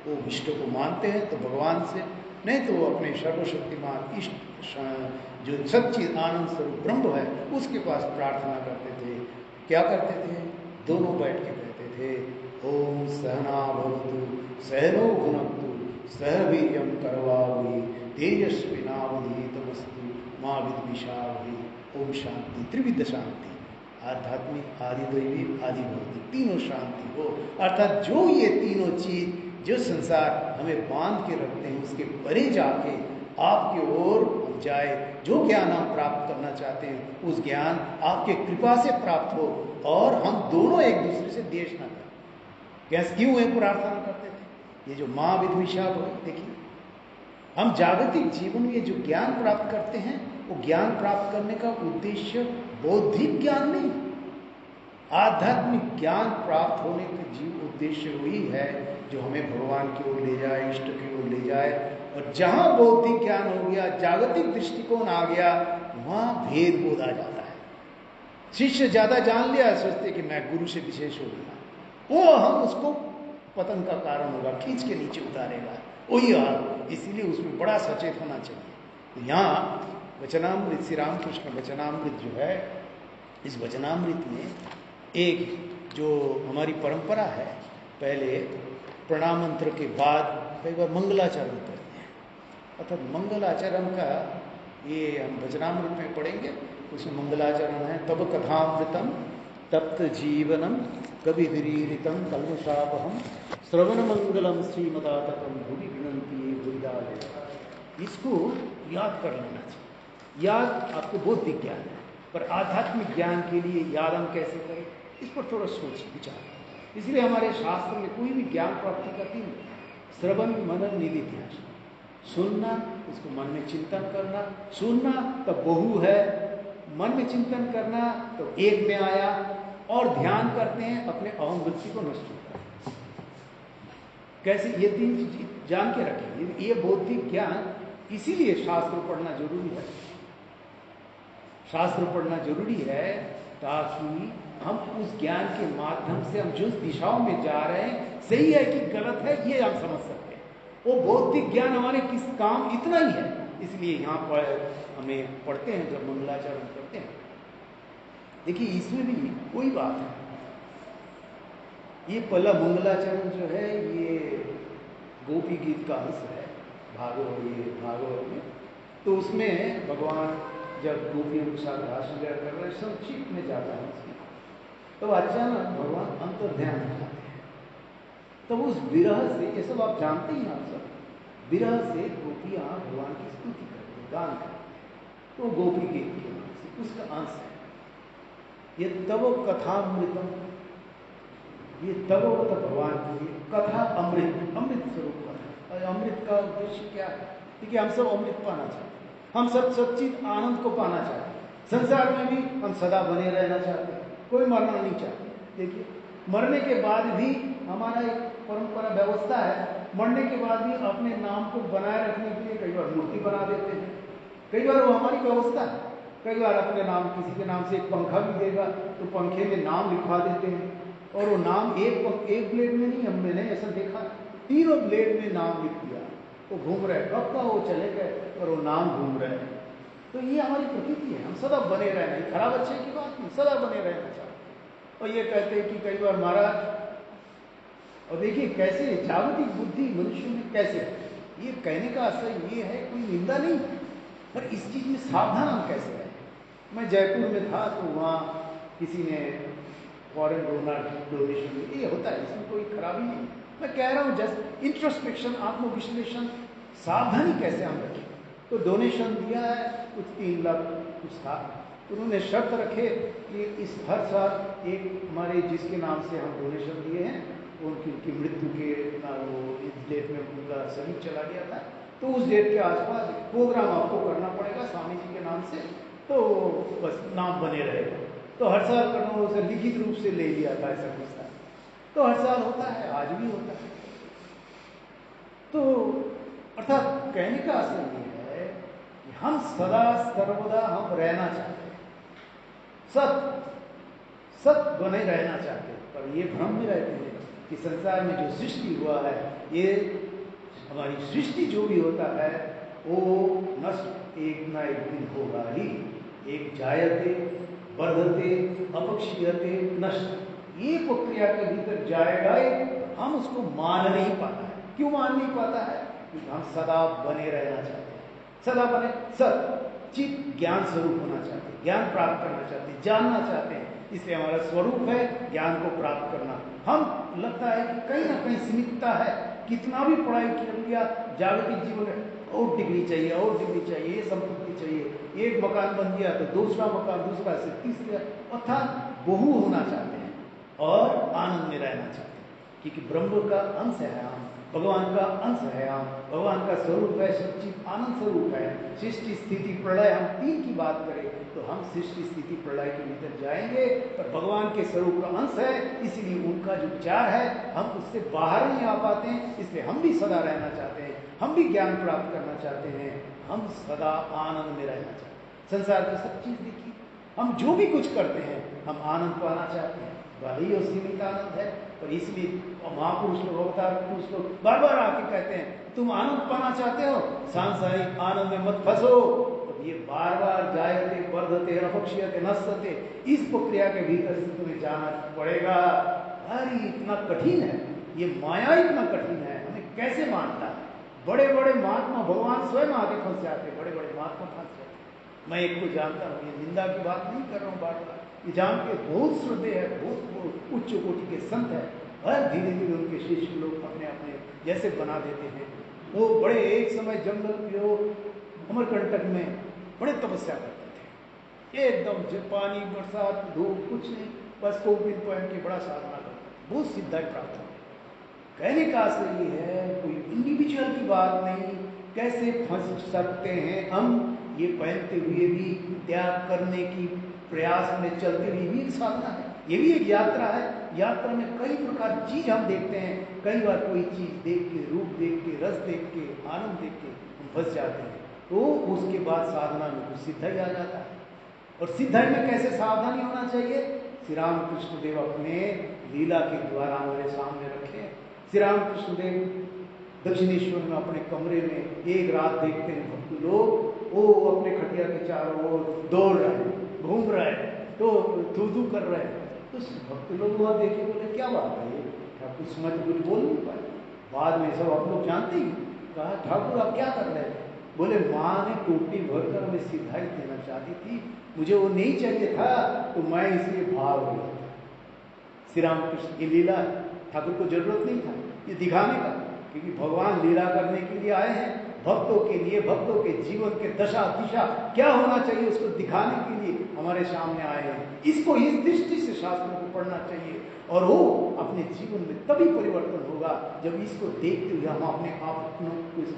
वो इष्ट को मानते हैं तो भगवान से, नहीं तो वो अपने सर्वशक्तिमान इष्ट जो सच्चिद आनंद स्वरूप ब्रह्म है, उसके पास प्रार्थना करते थे। क्या करते थे? दोनों बैठ के कहते थे, ओम सहना भवतु सहनो भुनक्तु सह वीर्यं करवावहै तेजस्विनावधीतमस्तु मा विद्विषावहै। ओम शांति, त्रिविध शांति, आध्यात्मिक, आदिदैविक, आदि भौतिक, तीनों शांति हो। अर्थात जो ये तीनों चीज जो संसार हमें बांध के रखते हैं, उसके परे जाके आपकी ओर हम जाए, जो ज्ञान हम प्राप्त करना चाहते हैं उस ज्ञान आपके कृपा से प्राप्त हो और हम दोनों एक दूसरे से द्वेष ना करें। कैसे क्यों है प्रार्थना करते थे? ये जो माँ विद्विषा, देखिए हम जागतिक जीवन में जो ज्ञान प्राप्त करते हैं वो ज्ञान प्राप्त करने का उद्देश्य बौद्धिक ज्ञान नहीं, आध्यात्मिक ज्ञान प्राप्त होने का जीव उद्देश्य वही है जो हमें भगवान की ओर ले जाए, इष्ट की ओर ले जाए। और जहां बौद्धिक ज्ञान हो गया, जागतिक दृष्टिकोण आ गया, वहां भेद बोध आ जाता है। शिष्य ज्यादा जान लिया, सोचते कि मैं गुरु से विशेष हो गया, वो हम उसको पतन का कारण होगा, खींच के नीचे उतारेगा, वही हाल। इसीलिए उसमें बड़ा सचेत होना चाहिए। तो यहाँ वचनामृत, श्री रामकृष्ण वचनामृत जो है, इस वचनामृत में एक जो हमारी परंपरा है, पहले प्रणाम मंत्र के बाद कई बार मंगलाचरण करते हैं, अर्थात मंगलाचरण का ये हम वचनामृत में पढ़ेंगे। उसमें मंगलाचरण है, तब कथामृतम तप्त जीवनम कवि विरीरितम कल्मषापहम श्रवण मंगलम श्रीमदातकम भूरि गृणंती भूरिदा। इसको याद कर लेना चाहिए। याद आपको बौद्धिक ज्ञान है, पर आध्यात्मिक ज्ञान के लिए याद हम कैसे करें, इस पर थोड़ा सोच विचार। इसलिए हमारे शास्त्र में कोई भी ज्ञान प्राप्ति करती है, श्रवण मनन निधिध्यासन, सुनना, उसको मन में चिंतन करना, सुनना तब बहु है, मन में चिंतन करना तो एक में आया, और ध्यान करते हैं अपने अहम वृत्ति को नष्ट होता है। कैसे? ये तीन चीज जान के रखें। ये बौद्धिक ज्ञान, इसीलिए शास्त्र पढ़ना जरूरी है। शास्त्र पढ़ना जरूरी है ताकि हम उस ज्ञान के माध्यम से हम जिस दिशाओं में जा रहे हैं, सही है कि गलत है, ये हम समझ सकते हैं। वो बौद्धिक ज्ञान हमारे किस काम इतना ही है। इसलिए यहाँ पर हमें पढ़ते हैं, जब मंगलाचरण करते हैं, देखिए इसमें भी कोई बात है। ये पहला मंगलाचरण जो है ये गोपी गीत का अंश है भागवत में। तो उसमें भगवान जब गोपियों के साथ रास लीला कर रहे, संक्षिप्त में जाता है उसमें, तो अचानक भगवान अंतर्ध्यान हो जाते हैं। तब उस विरह से, ये सब आप जानते ही, आप सब विरह से गोपियां भगवान की स्तुति करते हैं, गान करते हैं। तो गोपी गीत के नाम से उसका अंश है ये तब कथामृतम। ये तब भगवान की कथा अमृत, अमृत स्वरूप कथा। और अमृत का उद्देश्य क्या है? क्योंकि हम सब अमृत पाना चाहते हैं, हम सब सच्चित आनंद को पाना चाहते हैं। संसार में भी हम सदा बने रहना चाहते हैं, कोई मरना नहीं चाहते। देखिए मरने के बाद भी हमारा एक परंपरा व्यवस्था है, मरने के बाद भी अपने नाम को बनाए रखने के लिए कई बार मूर्ति बना देते हैं। कई बार वो हमारी व्यवस्था है। कई बार अपने नाम, किसी के नाम से एक पंखा भी देगा तो पंखे में नाम लिखवा देते हैं, और वो नाम एक ब्लेड में नहीं, मैंने ऐसा देखा, तीनों ब्लेड में नाम लिख दिया। वो घूम रहे, कब का वो चले गए और वो नाम घूम रहे हैं। तो ये हमारी प्रकृति है, हम सदा बने रहना, खराब अच्छे की बात नहीं, सदा बने रहना चाहते। और ये कहते हैं कि कई बार महाराज, और देखिए कैसे जागतिक बुद्धि मनुष्य में कैसे, ये कहने का असर ये है, कोई निंदा नहीं, पर इस चीज में सावधान हम कैसे रहे। मैं जयपुर में था तो वहाँ किसी ने फॉरेन डोनेशन, ये होता है, इसमें कोई खराबी नहीं। मैं कह रहा हूँ जस्ट इंट्रोस्पेक्शन, आत्मविश्लेषण, सावधानी कैसे हम रखें। तो डोनेशन दिया है कुछ 3 लाख कुछ था, तो उन्होंने शर्त रखे कि इस हर साल एक हमारे जिसके नाम से हम डोनेशन दिए हैं उनकी मृत्यु के वो इस डेट में उनका शरीर चला गया था, तो उस डेट के आसपास प्रोग्राम आपको करना पड़ेगा स्वामी जी के नाम से, तो बस नाम बने रहेगा। तो हर साल करना, उसे लिखित रूप से ले लिया था, ऐसा कुछ था। तो हर साल होता है, आज भी होता है। तो अर्थात कहने का असर ये है कि हम सदा सर्वदा हम रहना चाहते हैं, सत बने रहना चाहते हैं, पर ये भ्रम में रहते हैं कि संसार में जो सृष्टि हुआ है, ये हमारी सृष्टि जो भी होता है वो नष्ट एक ना एक दिन होगा ही। एक जायते वर्धते अपक्षीयते नष्ट, ये प्रक्रिया के भीतर जाएगा ही। हम उसको मान नहीं पाता है। क्यों मान नहीं पाता है? क्योंकि हम सदा बने रहना चाहते हैं, सदा बने सत चित ज्ञान स्वरूप होना चाहते हैं, ज्ञान प्राप्त करना चाहते हैं, जानना चाहते हैं। इसलिए हमारा स्वरूप है ज्ञान को प्राप्त करना। हम लगता है कि कहीं ना कहीं सीमितता है, कितना भी पढ़ाई किया, जागतिक जीवन में और डिग्री चाहिए, और डिग्री चाहिए, ये संपत्ति चाहिए, एक मकान बन गया तो दूसरा मकान, दूसरा से तीसरा, अर्थात बहु होना चाहते हैं और आनंद में रहना चाहते हैं, क्योंकि ब्रह्म का अंश है हम, भगवान का अंश है हम, भगवान का स्वरूप है, सच्चित आनंद स्वरूप है। सृष्टि स्थिति प्रलय, हम तीन की बात करें तो हम सृष्टि स्थिति प्रलय के भीतर जाएंगे, पर भगवान के स्वरूप का अंश है, इसलिए उनका जो विचार है हम उससे बाहर नहीं आ पाते हैं। इसलिए हम भी सदा रहना चाहते हैं, हम भी ज्ञान प्राप्त करना चाहते हैं, हम सदा आनंद में रहना चाहते हैं। संसार की सब चीज देखिए, हम जो भी कुछ करते हैं हम आनंद पाना चाहते हैं, भले ही और सीमित आनंद है, पर इसलिए महापुरुष लोग, अवतार पुरुष लोग बार बार आके कहते हैं तुम आनंद पाना चाहते हो, सांसारिक आनंद में मत फंसो। तो ये बार बार जायते वर्धते रफक्ष्यते नश्यते, इस प्रक्रिया के भीतर से तुम्हें जाना पड़ेगा। अरे इतना कठिन है, ये माया इतना कठिन है, हमें कैसे मानता है। बड़े बड़े महात्मा भगवान स्वयं आके फंस जाते, बड़े बड़े महात्मा फंस जाते। मैं एक को जानता हूँ, ये निंदा की बात नहीं कर रहा हूँ, बार बार ये जान के बहुत श्रद्धेय है, बहुत उच्च कोटि के संत है, और धीरे धीरे उनके शिष्य लोग अपने अपने जैसे बना देते हैं। वो बड़े एक समय जंगल अमरकंटक में बड़े तपस्या करते थे, एकदम पानी बरसात धूप कुछ नहीं, बस कोविड पहन के बड़ा साधना करते थे, बहुत सिद्धाई प्राप्त हो। कहने का आशय ये है, कोई इंडिविजुअल की बात नहीं, कैसे फंस सकते हैं हम, ये पहनते हुए भी त्याग करने की प्रयास में चलते हुए भी एक साधना है, ये भी एक यात्रा है। यात्रा में कई प्रकार की चीज हम देखते हैं, कई बार कोई चीज देख के, रूप देख के, रस देख के, आनंद देख के हम फंस जाते हैं, तो उसके बाद साधना में कुछ सिद्धाई आ जाता है। और सिद्धाई में कैसे सावधानी होना चाहिए, श्री राम कृष्ण देव अपने लीला के द्वारा हमारे सामने रखे। श्री राम कृष्ण देव दक्षिणेश्वर में अपने कमरे में एक रात देखते हैं भक्त लोग, वो अपने खटिया के चारों ओर दौड़ रहे हैं, घूम रहे हैं, तो थू कर रहे हैं। तो भक्त लोग वहां देखे, बोले क्या बात है, ठाकुर समझ कुछ बोल नहीं पाए। बाद में सब आप लोग जानते ही, कहा ठाकुर आप क्या कर रहे हैं, बोले माँ ने टोपी भरकर हमें सिद्धाई देना चाहती थी, मुझे वो नहीं चाहिए था, तो मैं इसलिए भाग गया। श्री राम कृष्ण की लीला, ठाकुर को जरूरत नहीं था ये दिखाने का, क्योंकि भगवान लीला करने के लिए आए हैं, भक्तों के लिए, भक्तों के जीवन के दशा दिशा क्या होना चाहिए उसको दिखाने के लिए हमारे सामने आए हैं। इसको इस दृष्टि से शास्त्रों को पढ़ना चाहिए, और वो अपने जीवन में तभी परिवर्तन होगा जब इसको देखते हुए हम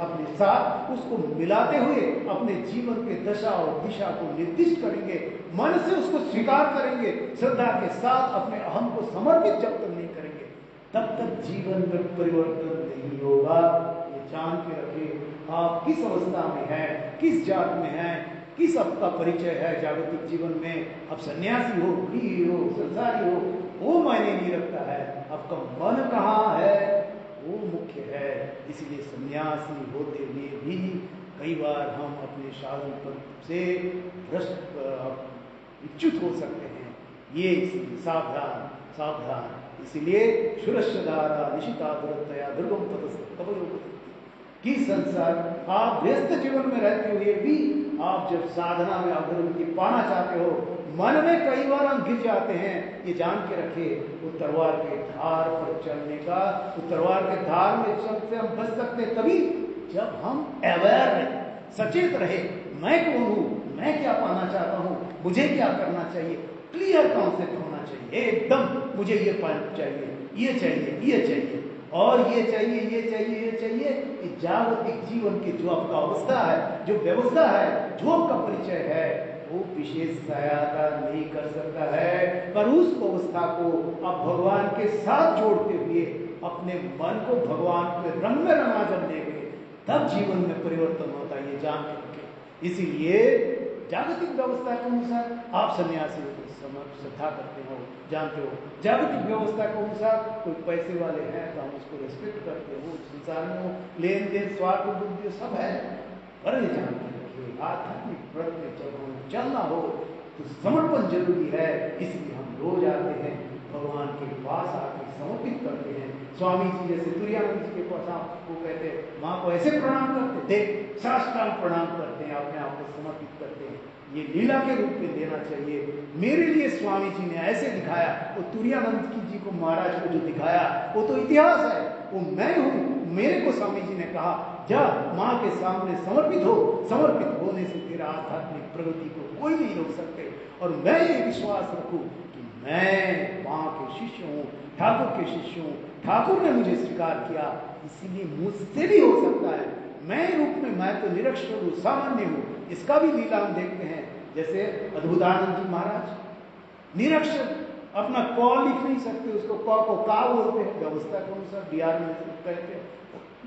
अपने साथ उसको मिलाते हुए अपने जीवन के दशा और दिशा को निर्दिष्ट करेंगे, मन से उसको स्वीकार करेंगे, श्रद्धा के साथ अपने अहम को समर्पित जब तक नहीं करेंगे तब तक जीवन में परिवर्तन नहीं होगा। ये जान के रखिए, आप किस अवस्था में हैं, किस जात में हैं, किस आपका परिचय है जागतिक जीवन में, आप सन्यासी हो, गृही हो, संसारी हो, वो मायने नहीं रखता है, आपका मन कहाँ है वो मुख्य है। इसलिए सन्यासी होते हुए भी कई बार हम अपने साधन पर से विच्युत हो सकते हैं, ये सावधान सावधान। इसलिए सुरक्षाधारा निशिता दुरतया दुर्गम पद कि संसार आप व्यस्त जीवन में रहते हुए भी आप जब साधना में अग्रगति पाना चाहते हो, मन में कई बार हम गिर जाते हैं, ये जान के रखे वो तलवार के धार पर चलने का, वो तलवार के धार में चलते हम बच सकते तभी जब हम अवेयर रहे, सचेत रहे, मैं कौन हूं, मैं क्या पाना चाहता हूं, मुझे क्या करना चाहिए, क्लियर कॉन्सेप्ट होना चाहिए एकदम, मुझे ये पाना चाहिए, ये चाहिए, ये चाहिए, और ये चाहिए, ये चाहिए, ये चाहिए। ये जागतिक जीवन की जो आपका अवस्था है, जो व्यवस्था है, जो आपका परिचय है, वो विशेष सहायता नहीं कर सकता है, पर उस अवस्था को आप भगवान के साथ जोड़ते हुए अपने मन को भगवान के रंग में रंगा जब देंगे तब जीवन में परिवर्तन होता है, ये जान के रखें। इसीलिए जागतिक व्यवस्था के अनुसार आप सन्यासी हो, श्रद्धा करते हो, जानते हो, जागतिक व्यवस्था के अनुसार कोई पैसे वाले हैं तो हम उसको रेस्पेक्ट करते हो, संसार में वो लेन देन स्वार्थ बुद्धि सब है, पर ये जान के रखिए आध्यात्मिक व्रत में जब हम चलना हो तो समर्पण जरूरी है। इसलिए हम रोज आते हैं भगवान के पास आके समर्पित करते हैं। स्वामी जी जैसे तुरानंद जी के पास आपको कहते हैं, माँ को ऐसे प्रणाम करते, देख साष्टांग प्रणाम करते हैं, अपने आप को समर्पित करते हैं, ये लीला के रूप में लेना चाहिए। मेरे लिए स्वामी जी ने ऐसे दिखाया, वो तुरानंद जी को महाराज को जो दिखाया वो तो इतिहास है, वो मैं हूँ, मेरे को स्वामी जी ने कहा, जा माँ के सामने समर्पित हो, समर्पित होने से तेरा आध्यात्मिक प्रगति को कोई नहीं रोक सकते। और मैं ये विश्वास रखूं कि मैं माँ के शिष्य हूँ, ठाकुर के शिष्य हूँ, ठाकुर ने मुझे स्वीकार किया, इसीलिए मुझसे भी हो सकता है। मैं रूप में मैं तो निरक्षर हूँ, सामान्य हूँ। इसका भी लीला हम देखते हैं, जैसे अद्भुतानंद जी महाराज निरक्षर, अपना क लिख नहीं सकते, उसको क को का बोलते हैं, व्यवस्था के अनुसार बिहार में कहते हैं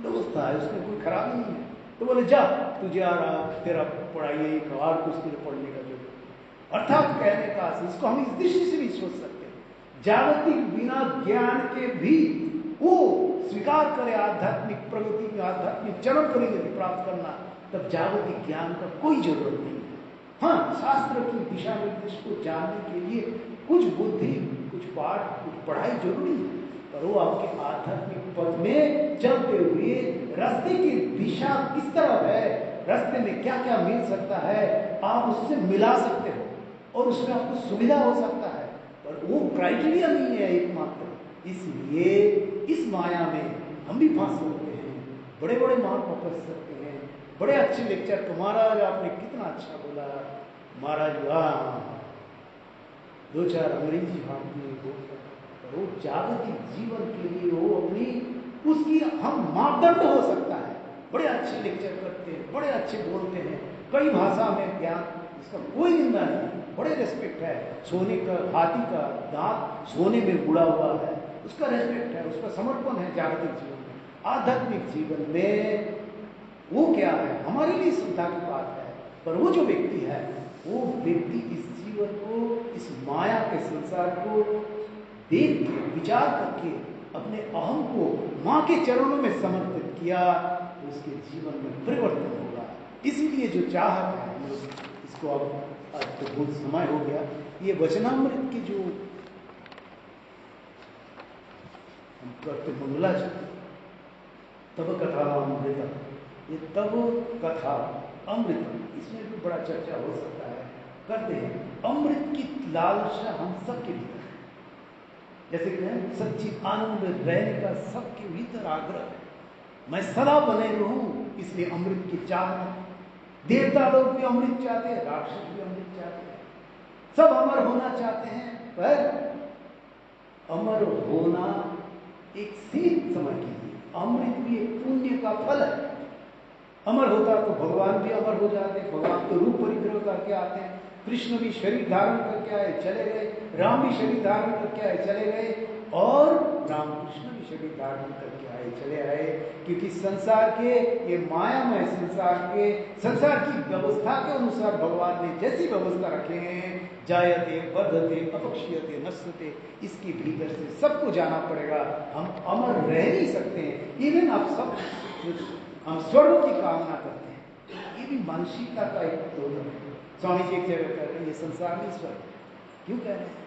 व्यवस्था है, उसमें कोई खराबी नहीं है। तो बोले जा तुझे आ रहा, तेरा पढ़ाई यही का, और कुछ तुझे पढ़ने का जरूरत। अर्थात कहने का इसको हम इस दृष्टि से भी सोच सकते हैं, जागतिक बिना ज्ञान के भी वो स्वीकार करे आध्यात्मिक प्रगति में, आध्यात्मिक चरम परिणति प्राप्त करना, तब जागतिक ज्ञान का कोई जरूरत नहीं है। हाँ, शास्त्र की दिशा निर्देश को जानने के लिए कुछ बुद्धि, कुछ पाठ, कुछ पढ़ाई जरूरी है, पर वो आपके आध्यात्मिक पद में चलते हुए रास्ते की दिशा किस तरफ है, रास्ते में क्या क्या मिल सकता है, आप उससे मिला सकते हो और उसमें आपको सुविधा हो सकता है, पर वो क्राइटेरिया नहीं है एकमात्र। इसलिए इस माया में हम भी फंस सकते हैं, बड़े बड़े मार्ग पर फंस सकते हैं। बड़े अच्छे लेक्चर तो महाराज आपने कितना अच्छा बोला महाराज, वाह, दो चार अंग्रेजी भाषा तो वो जागतिक जीवन के लिए वो अपनी उसकी हम मापदंड हो सकता है। बड़े अच्छे लेक्चर करते हैं, बड़े अच्छे बोलते हैं, कई भाषा में ज्ञान, इसका कोई निंदा नहीं, बड़े रेस्पेक्ट है। सोने का, हाथी का दांत सोने में बुड़ा हुआ है, उसका रेस्पेक्ट है, उसका समर्पण है जागतिक जीवन में। आध्यात्मिक जीवन में वो क्या है, हमारे लिए श्रद्धा की बात है, पर वो जो व्यक्ति है, वो व्यक्ति इस जीवन को, इस माया के संसार को देख के, विचार करके अपने अहम को माँ के चरणों में समर्पित किया, तो उसके जीवन में परिवर्तन होगा। इसीलिए जो चाहत है, हम लोग इसको अब आज तो बहुत समय हो गया, ये वचनामृत के जो हम करते मंगलाचरण, तब कथा अमृतम, ये तब कथा अमृतम, इसमें भी बड़ा चर्चा हो सकता है, करते हैं। अमृत की लालसा हम सबके भीतर है, जैसे कि सच्ची आनंद में रहने का सबके भीतर आग्रह है, मैं सदा बने रहूं, इसलिए अमृत की चाहत है। देवता लोग भी अमृत चाहते हैं, राक्षस भी अमृत चाहते हैं, सब अमर होना चाहते हैं, पर अमर होना एक सीमित समय के लिए। अमृत भी एक पुण्य का फल है। अमर होता तो भगवान भी अमर हो जाते, भगवान तो रूप परिग्रह करके आते हैं, कृष्ण भी शरीर धारण करके आए चले गए, राम भी शरीर धारण करके आए चले गए, और राम कृष्ण भी शरीर धारण करके आए चले आए, क्योंकि संसार के ये मायामय संसार की व्यवस्था के अनुसार भगवान ने जैसी व्यवस्था रखे हैं, जायते वर्धते अपक्षीयते नश्यते, इसके भीतर से सबको जाना पड़ेगा। हम अमर रह नहीं सकते हैं। इवन आप सब हम स्वर्ग की कामना करते हैं, ये भी मानसिकता का एक दोलन है। स्वामी जी एक जगह कह रहे हैं, ये संसार में स्वर्ग क्यों कह रहे हैं?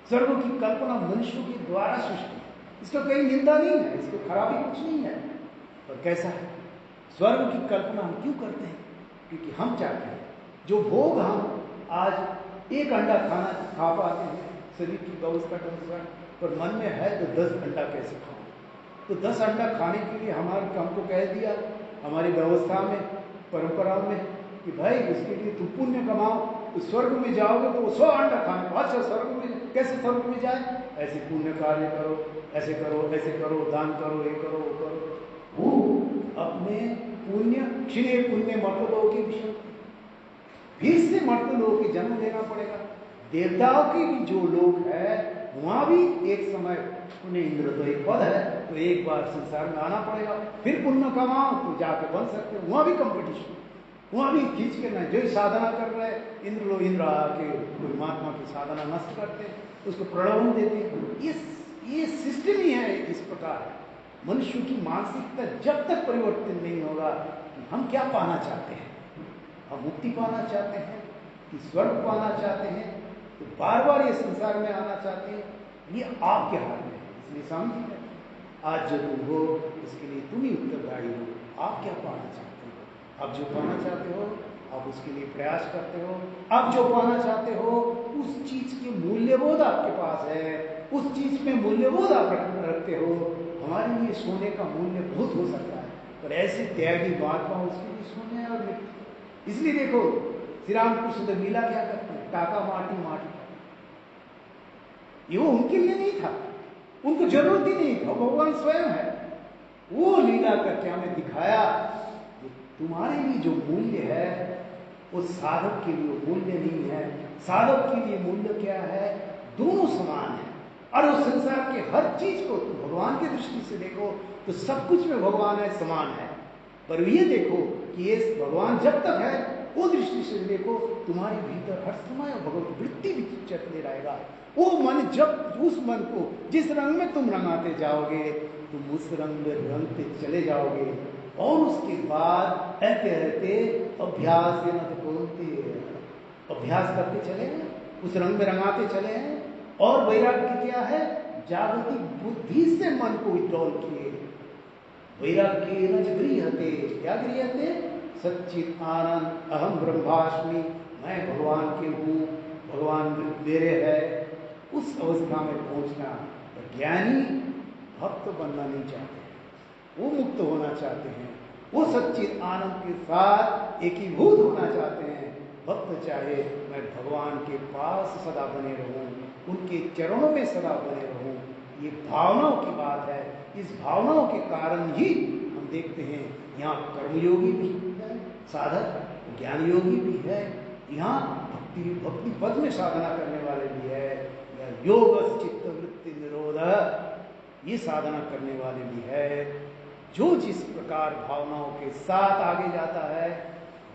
स्वर्ग की कल्पना मनुष्यों के द्वारा सृष्टि है, इसका कोई निंदा नहीं है, इसको खराबी कुछ नहीं है, पर कैसा है स्वर्ग की कल्पना हम क्यों करते हैं? क्योंकि हम चाहते हैं जो भोग हम आज एक अंडा खा पाते हैं शरीर की व्यवस्था के अनुसार, पर मन में है तो 10 अंडा कैसे खाओ? तो 10 अंडा खाने के लिए हमको कह दिया हमारी व्यवस्था में, परंपराओं में, कि भाई उसके लिए तुम पुण्य कमाओ, तो स्वर्ग में जाओगे तो वो 100 अंडा खाने। अच्छा, स्वर्ग में कैसे स्वर्ग में जाए? ऐसे पुण्य कार्य करो, ऐसे करो, ऐसे करो, दान करो, ये करो, वो करो। वो अपने पुण्य क्षीणे पुण्य मर्तलों के विषय, फिर से मर्तलों के जन्म लेना पड़ेगा। देवताओं के भी जो लोग हैं वहां भी एक समय, उन्हें इंद्र तो एक पद है, तो एक बार संसार में आना पड़ेगा, फिर पुण्य कमाओ तो जाके बन सकते हो। वहां भी कंपटीशन, वहां भी खींच के ना, जो साधना कर रहे हैं इंद्र आके कोई महात्मा की साधना नष्ट करते हैं, उसको प्रलोभन देते हैं। ये सिस्टम ही है इस प्रकार। मनुष्य की मानसिकता जब तक परिवर्तन नहीं होगा कि हम क्या पाना चाहते हैं, हम मुक्ति पाना चाहते हैं कि स्वर्ग पाना चाहते हैं, तो बार बार ये संसार में आना चाहते हैं, ये आपके हाथ में है। इसलिए स्वामी जी कहते हैं आज जो तुम हो उसके लिए तुम ही उत्तरदायी हो। आप क्या पाना चाहते हो? आप जो पाना चाहते हो आप उसके लिए प्रयास करते हो, आप जो पाना चाहते हो उस चीज के मूल्यबोध आपके पास है, उस चीज में मूल्यबोध आप रखते हो। हमारे लिए सोने का मूल्य बहुत हो सकता है, पर ऐसे त्यागी महात्मा उसके लिए सोने और मिट्टी। इसलिए देखो श्री रामकृष्ण तो लीला क्या करते हैं, टाका माटी माटी, ये वो उनके लिए नहीं था, उनको जरूरत ही नहीं था, भगवान स्वयं है। वो लीला करके हमें दिखाया तुम्हारे लिए जो मूल्य है वो साधक के लिए मूल्य नहीं है। साधक के लिए मूल्य क्या है? दोनों समान है। और उस संसार के हर चीज को तुम भगवान की दृष्टि से देखो तो सब कुछ में भगवान है, समान है। पर ये देखो कि ये भगवान जब तक है वो दृष्टि से देखो, तुम्हारे भीतर हर समय भगवत वृत्ति भी चलते रहेगा। वो मन, जब उस मन को जिस रंग में तुम रंगाते जाओगे, तुम उस रंग में रंगते चले जाओगे। और उसके बाद रहते रहते अभ्यास बोलते अभ्यास करते चले हैं, उस रंग में रंगाते चले हैं। और वैराग्य क्या है? जागतिक बुद्धि से मन को विड्रॉल किए। वैराग्य न गृहते, क्या गृहते? सच्चित आनंद अहम ब्रह्मास्मि, मैं भगवान के हूँ, भगवान मेरे है। उस अवस्था में पहुंचना। ज्ञानी भक्त बनना नहीं चाहते, वो मुक्त होना चाहते हैं, वो सच्चित आनंद के साथ एकीभूत होना चाहते हैं। भक्त चाहे मैं भगवान के पास सदा बने रहूं, उनके चरणों में सदा बने रहूं, ये भावनाओं की बात है। इस भावनाओं के कारण ही हम देखते हैं यहाँ कर्मयोगी भी है, साधक ज्ञान योगी भी है, यहाँ भक्ति पद में साधना करने वाले भी है, या योग चित्त वृत्ति निरोध ये साधना करने वाले भी है। जो जिस प्रकार भावनाओं के साथ आगे जाता है,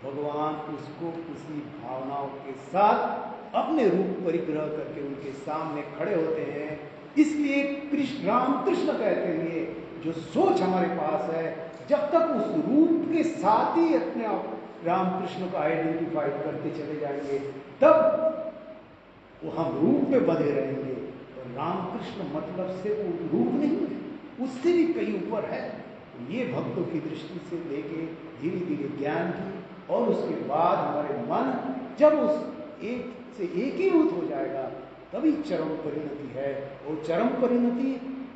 भगवान उसको उसी भावनाओं के साथ अपने रूप परिग्रह करके उनके सामने खड़े होते हैं। इसलिए कृष्ण रामकृष्ण कहते हैं जो सोच हमारे पास है, जब तक उस रूप के साथ ही अपने आप रामकृष्ण को आइडेंटिफाई करते चले जाएंगे, तब वो हम रूप में बंधे रहेंगे। और रामकृष्ण मतलब से वो रूप नहीं है, उससे भी कहीं ऊपर है। ये भक्तों की दृष्टि से लेके धीरे धीरे ज्ञान की, और उसके बाद हमारे मन जब उस एक से एकीभूत हो जाएगा, तभी चरम परिणति है। और चरम परिणति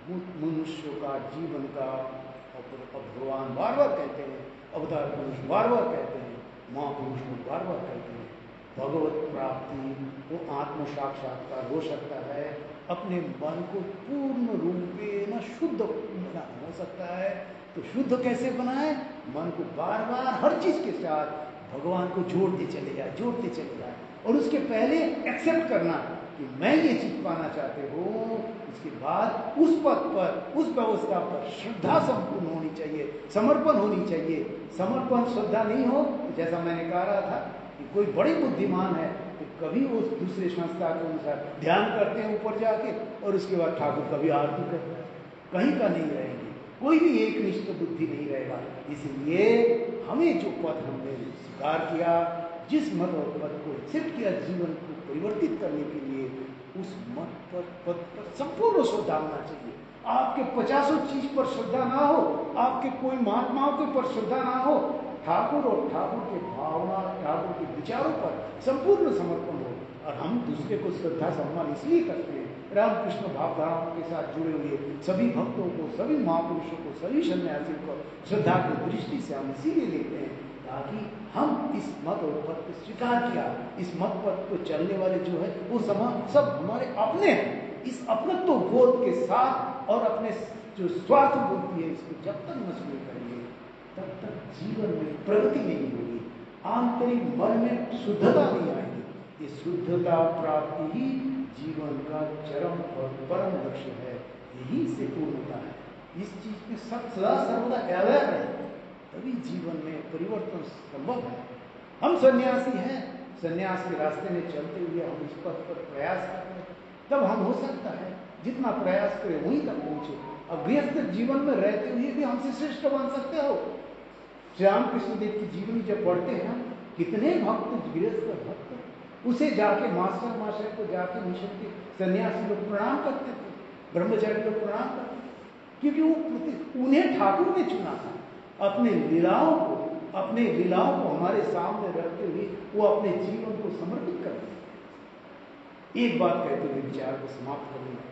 मनुष्य का जीवन का, भगवान बार बार कहते हैं, अवतार पुरुष बार बार कहते हैं, महापुरुष बार बार कहते हैं, भगवत प्राप्ति वो आत्म साक्षात्कार हो सकता है। अपने मन को पूर्ण रूपेण शुद्ध हो सकता है। तो शुद्ध कैसे बनाए? मन को बार बार हर चीज के साथ भगवान को जोड़ते चले जाए, जोड़ते चले जाए। और उसके पहले एक्सेप्ट करना कि मैं ये चीज पाना चाहते हो। उसके बाद उस पद पर, उस व्यवस्था पर श्रद्धा संपूर्ण होनी चाहिए, समर्पण होनी चाहिए। समर्पण श्रद्धा नहीं हो तो जैसा मैंने कहा रहा था कि कोई बड़ी बुद्धिमान है तो कभी वो दूसरे संस्था के अनुसार ध्यान करते हैं ऊपर जाके, और उसके बाद ठाकुर कभी आरती करते हैं, कहीं का नहीं रहेंगे, कोई भी एक निष्ठ बुद्धि नहीं रहेगा। इसलिए हमें जो पद हमने स्वीकार किया, जिस मत और पद को एक्सेप्ट किया जीवन को परिवर्तित करने के लिए, उस मत पर पद पर संपूर्ण श्रद्धा होना चाहिए। आपके 50 चीज पर श्रद्धा ना हो, आपके कोई महात्माओं के पर श्रद्धा ना हो, ठाकुर और ठाकुर के भावना, ठाकुर के विचारों पर संपूर्ण समर्पण हो। और हम दूसरे को श्रद्धा सम्मान इसलिए करते हैं, रामकृष्ण भावधाराओं के साथ जुड़े हुए सभी भक्तों को, सभी महापुरुषों को, सभी सन्यासियों को श्रद्धा की दृष्टि से हम इसीलिए लेते हैं ताकि हम इस मत और पद को स्वीकार किया, इस मत पद को चलने वाले जो है वो सब हमारे अपने हैं। इस अपनत्व बोध के साथ और अपने जो स्वार्थ बुद्धि है इसको जब तक नष्ट नहीं करेंगे तब तक जीवन में प्रगति नहीं होगी, आंतरिक मन में शुद्धता नहीं आएगी। ये शुद्धता प्राप्ति ही जीवन का चरम और परम लक्ष्य है, यही से पूर्णता है। इस चीज में सदा सर्वदा अवेयर है, तभी जीवन में परिवर्तन संभव है। हम सन्यासी हैं, सन्यास के रास्ते में चलते हुए हम इस पथ पर प्रयास करते हैं, तब हम हो सकता है जितना प्रयास करें वहीं तक पहुंचे। अब गृहस्थ जीवन में रहते हुए भी हमसे श्रेष्ठ बन सकते हो। श्री रामकृष्ण देव की जीवनी जब पढ़ते हैं, कितने भक्त, गृहस्थ भक्त उसे जाके मास्टर को जाके मिशन के सन्यासी लोग प्रणाम करते थे, ब्रह्मचारी लोग प्रणाम करते थे, क्योंकि वो उन्हें ठाकुर ने चुना था। अपने लीलाओं को हमारे सामने रखते हुए वो अपने जीवन को समर्पित करते हैं। एक बात कहते हुए विचार को समाप्त करूंगा।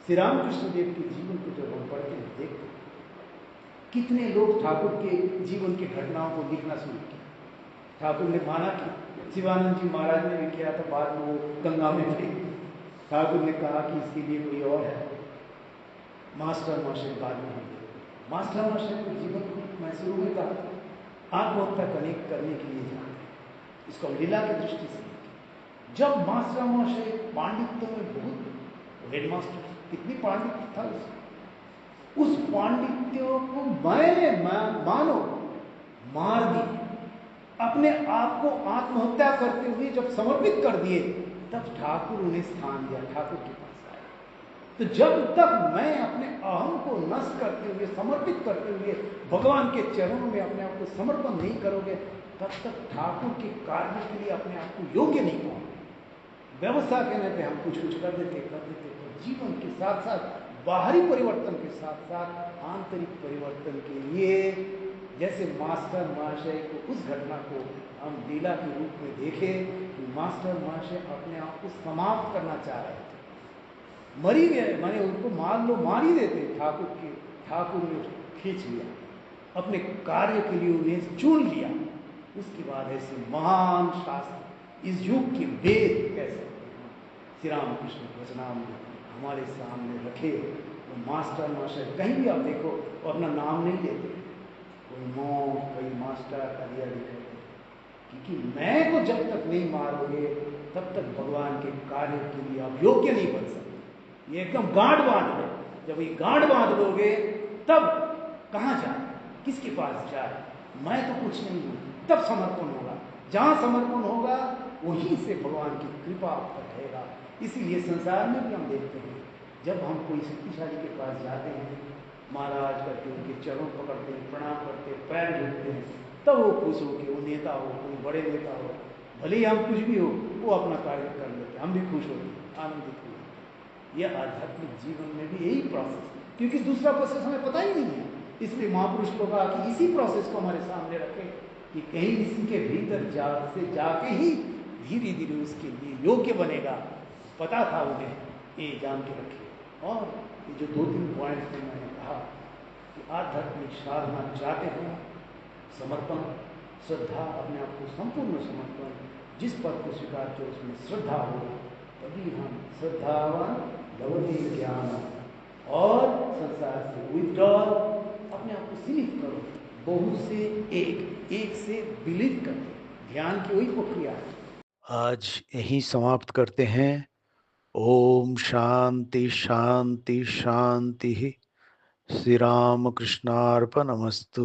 श्री रामकृष्ण देव के जीवन को जब हम पढ़ते हैं, देखते हैं कितने लोग ठाकुर के जीवन की घटनाओं को लिखना शुरू किया। ठाकुर ने माना कि शिवानंद जी महाराज ने भी किया था, बाद में वो गंगा में फेंक दिया। ठाकुर ने कहा कि इसके लिए कोई और है, मास्टर मास्टर बाद में होंगे। मास्टर मास्टर के जीवन को मैं शुरू में कहा आत्महत्या करने के लिए जाते हैं, इसको लीला की दृष्टि से। जब मास्टर मास्टर पांडित्य में बहुत हेड मास्टर, कितनी पांडित्य था उस पांडित्य को मैंने मानो मार दिए, अपने आप को आत्महत्या करते हुए जब समर्पित कर दिए, तब ठाकुर उन्हें स्थान दिया, ठाकुर के पास आए। तो जब तक मैं अपने अहम को नष्ट करते हुए, समर्पित करते हुए भगवान के चरणों में अपने आप को समर्पण नहीं करोगे, तब तक ठाकुर के कार्य के लिए अपने आप को योग्य नहीं पाओगे। व्यवस्था कहने पे हम कुछ कुछ कर देते, तो जीवन के साथ साथ बाहरी परिवर्तन के साथ साथ आंतरिक परिवर्तन के लिए, जैसे मास्टर महाशय को, उस घटना को हम लीला के रूप में देखें कि मास्टर महाशय अपने आप को समाप्त करना चाह रहे थे, मर ही गए, माने उनको मार ही देते, ठाकुर ने खींच लिया, अपने कार्य के लिए उन्हें चुन लिया। उसके बाद ऐसे महान शास्त्र, इस युग के वेद कह सकते हैं, श्री रामकृष्ण वचनामृत हमारे सामने रखे। तो मास्टर मास्टर कहीं भी आप देखो वो अपना नाम नहीं लेते, कोई मौत, कोई मास्टर आदि लिखते, क्योंकि मैं को जब तक नहीं मारोगे तब तक भगवान के कार्य के लिए आप योग्य नहीं बन सकते। ये एकदम गांठ बांध लो, जब ये गांठ बांध लोगे तब कहाँ जाए, किसके पास जाए, मैं तो कुछ नहीं हूं, तब समर्पण होगा। जहां समर्पण होगा वहीं से भगवान की कृपा आप पर रहेगा। इसीलिए संसार में भी हम देखते हैं, जब हम कोई शक्तिशाली के पास जाते हैं, महाराज करके उनके चरणों पकड़ते हैं, प्रणाम करते हैं, पैर झुकते हैं, तब वो खुश हो कि वो नेता हो, कोई बड़े नेता हो, भले ही हम कुछ भी हो, वो अपना कार्य कर लेते, हम भी खुश होते, आनंदित होते। यह आध्यात्मिक जीवन में भी यही प्रोसेस, क्योंकि दूसरा प्रोसेस हमें पता ही नहीं है। इसलिए महापुरुष लोग कहा कि इसी प्रोसेस को हमारे सामने रखें कि कहीं इसी के भीतर जाके ही धीरे धीरे उसके लिए योग्य बनेगा। पता था उन्हें, ये जान के रखे। और ये जो 2-3 पॉइंट थे मैंने कहा कि आध्यात्मिक साधना चाहते हो, समर्पण, श्रद्धा, अपने आप को संपूर्ण समर्पण, जिस पद को स्वीकार किया उसमें श्रद्धा हो, तभी हम श्रद्धावान भगवती ज्ञान, और संसार से विथड्रॉल, अपने आप को सीमित करो, बहुत से एक से विलित करो, ध्यान की वही प्रक्रिया है। आज यहीं समाप्त करते हैं। ओम शांति शांति शांति। श्री राम कृष्णार्पणमस्तु।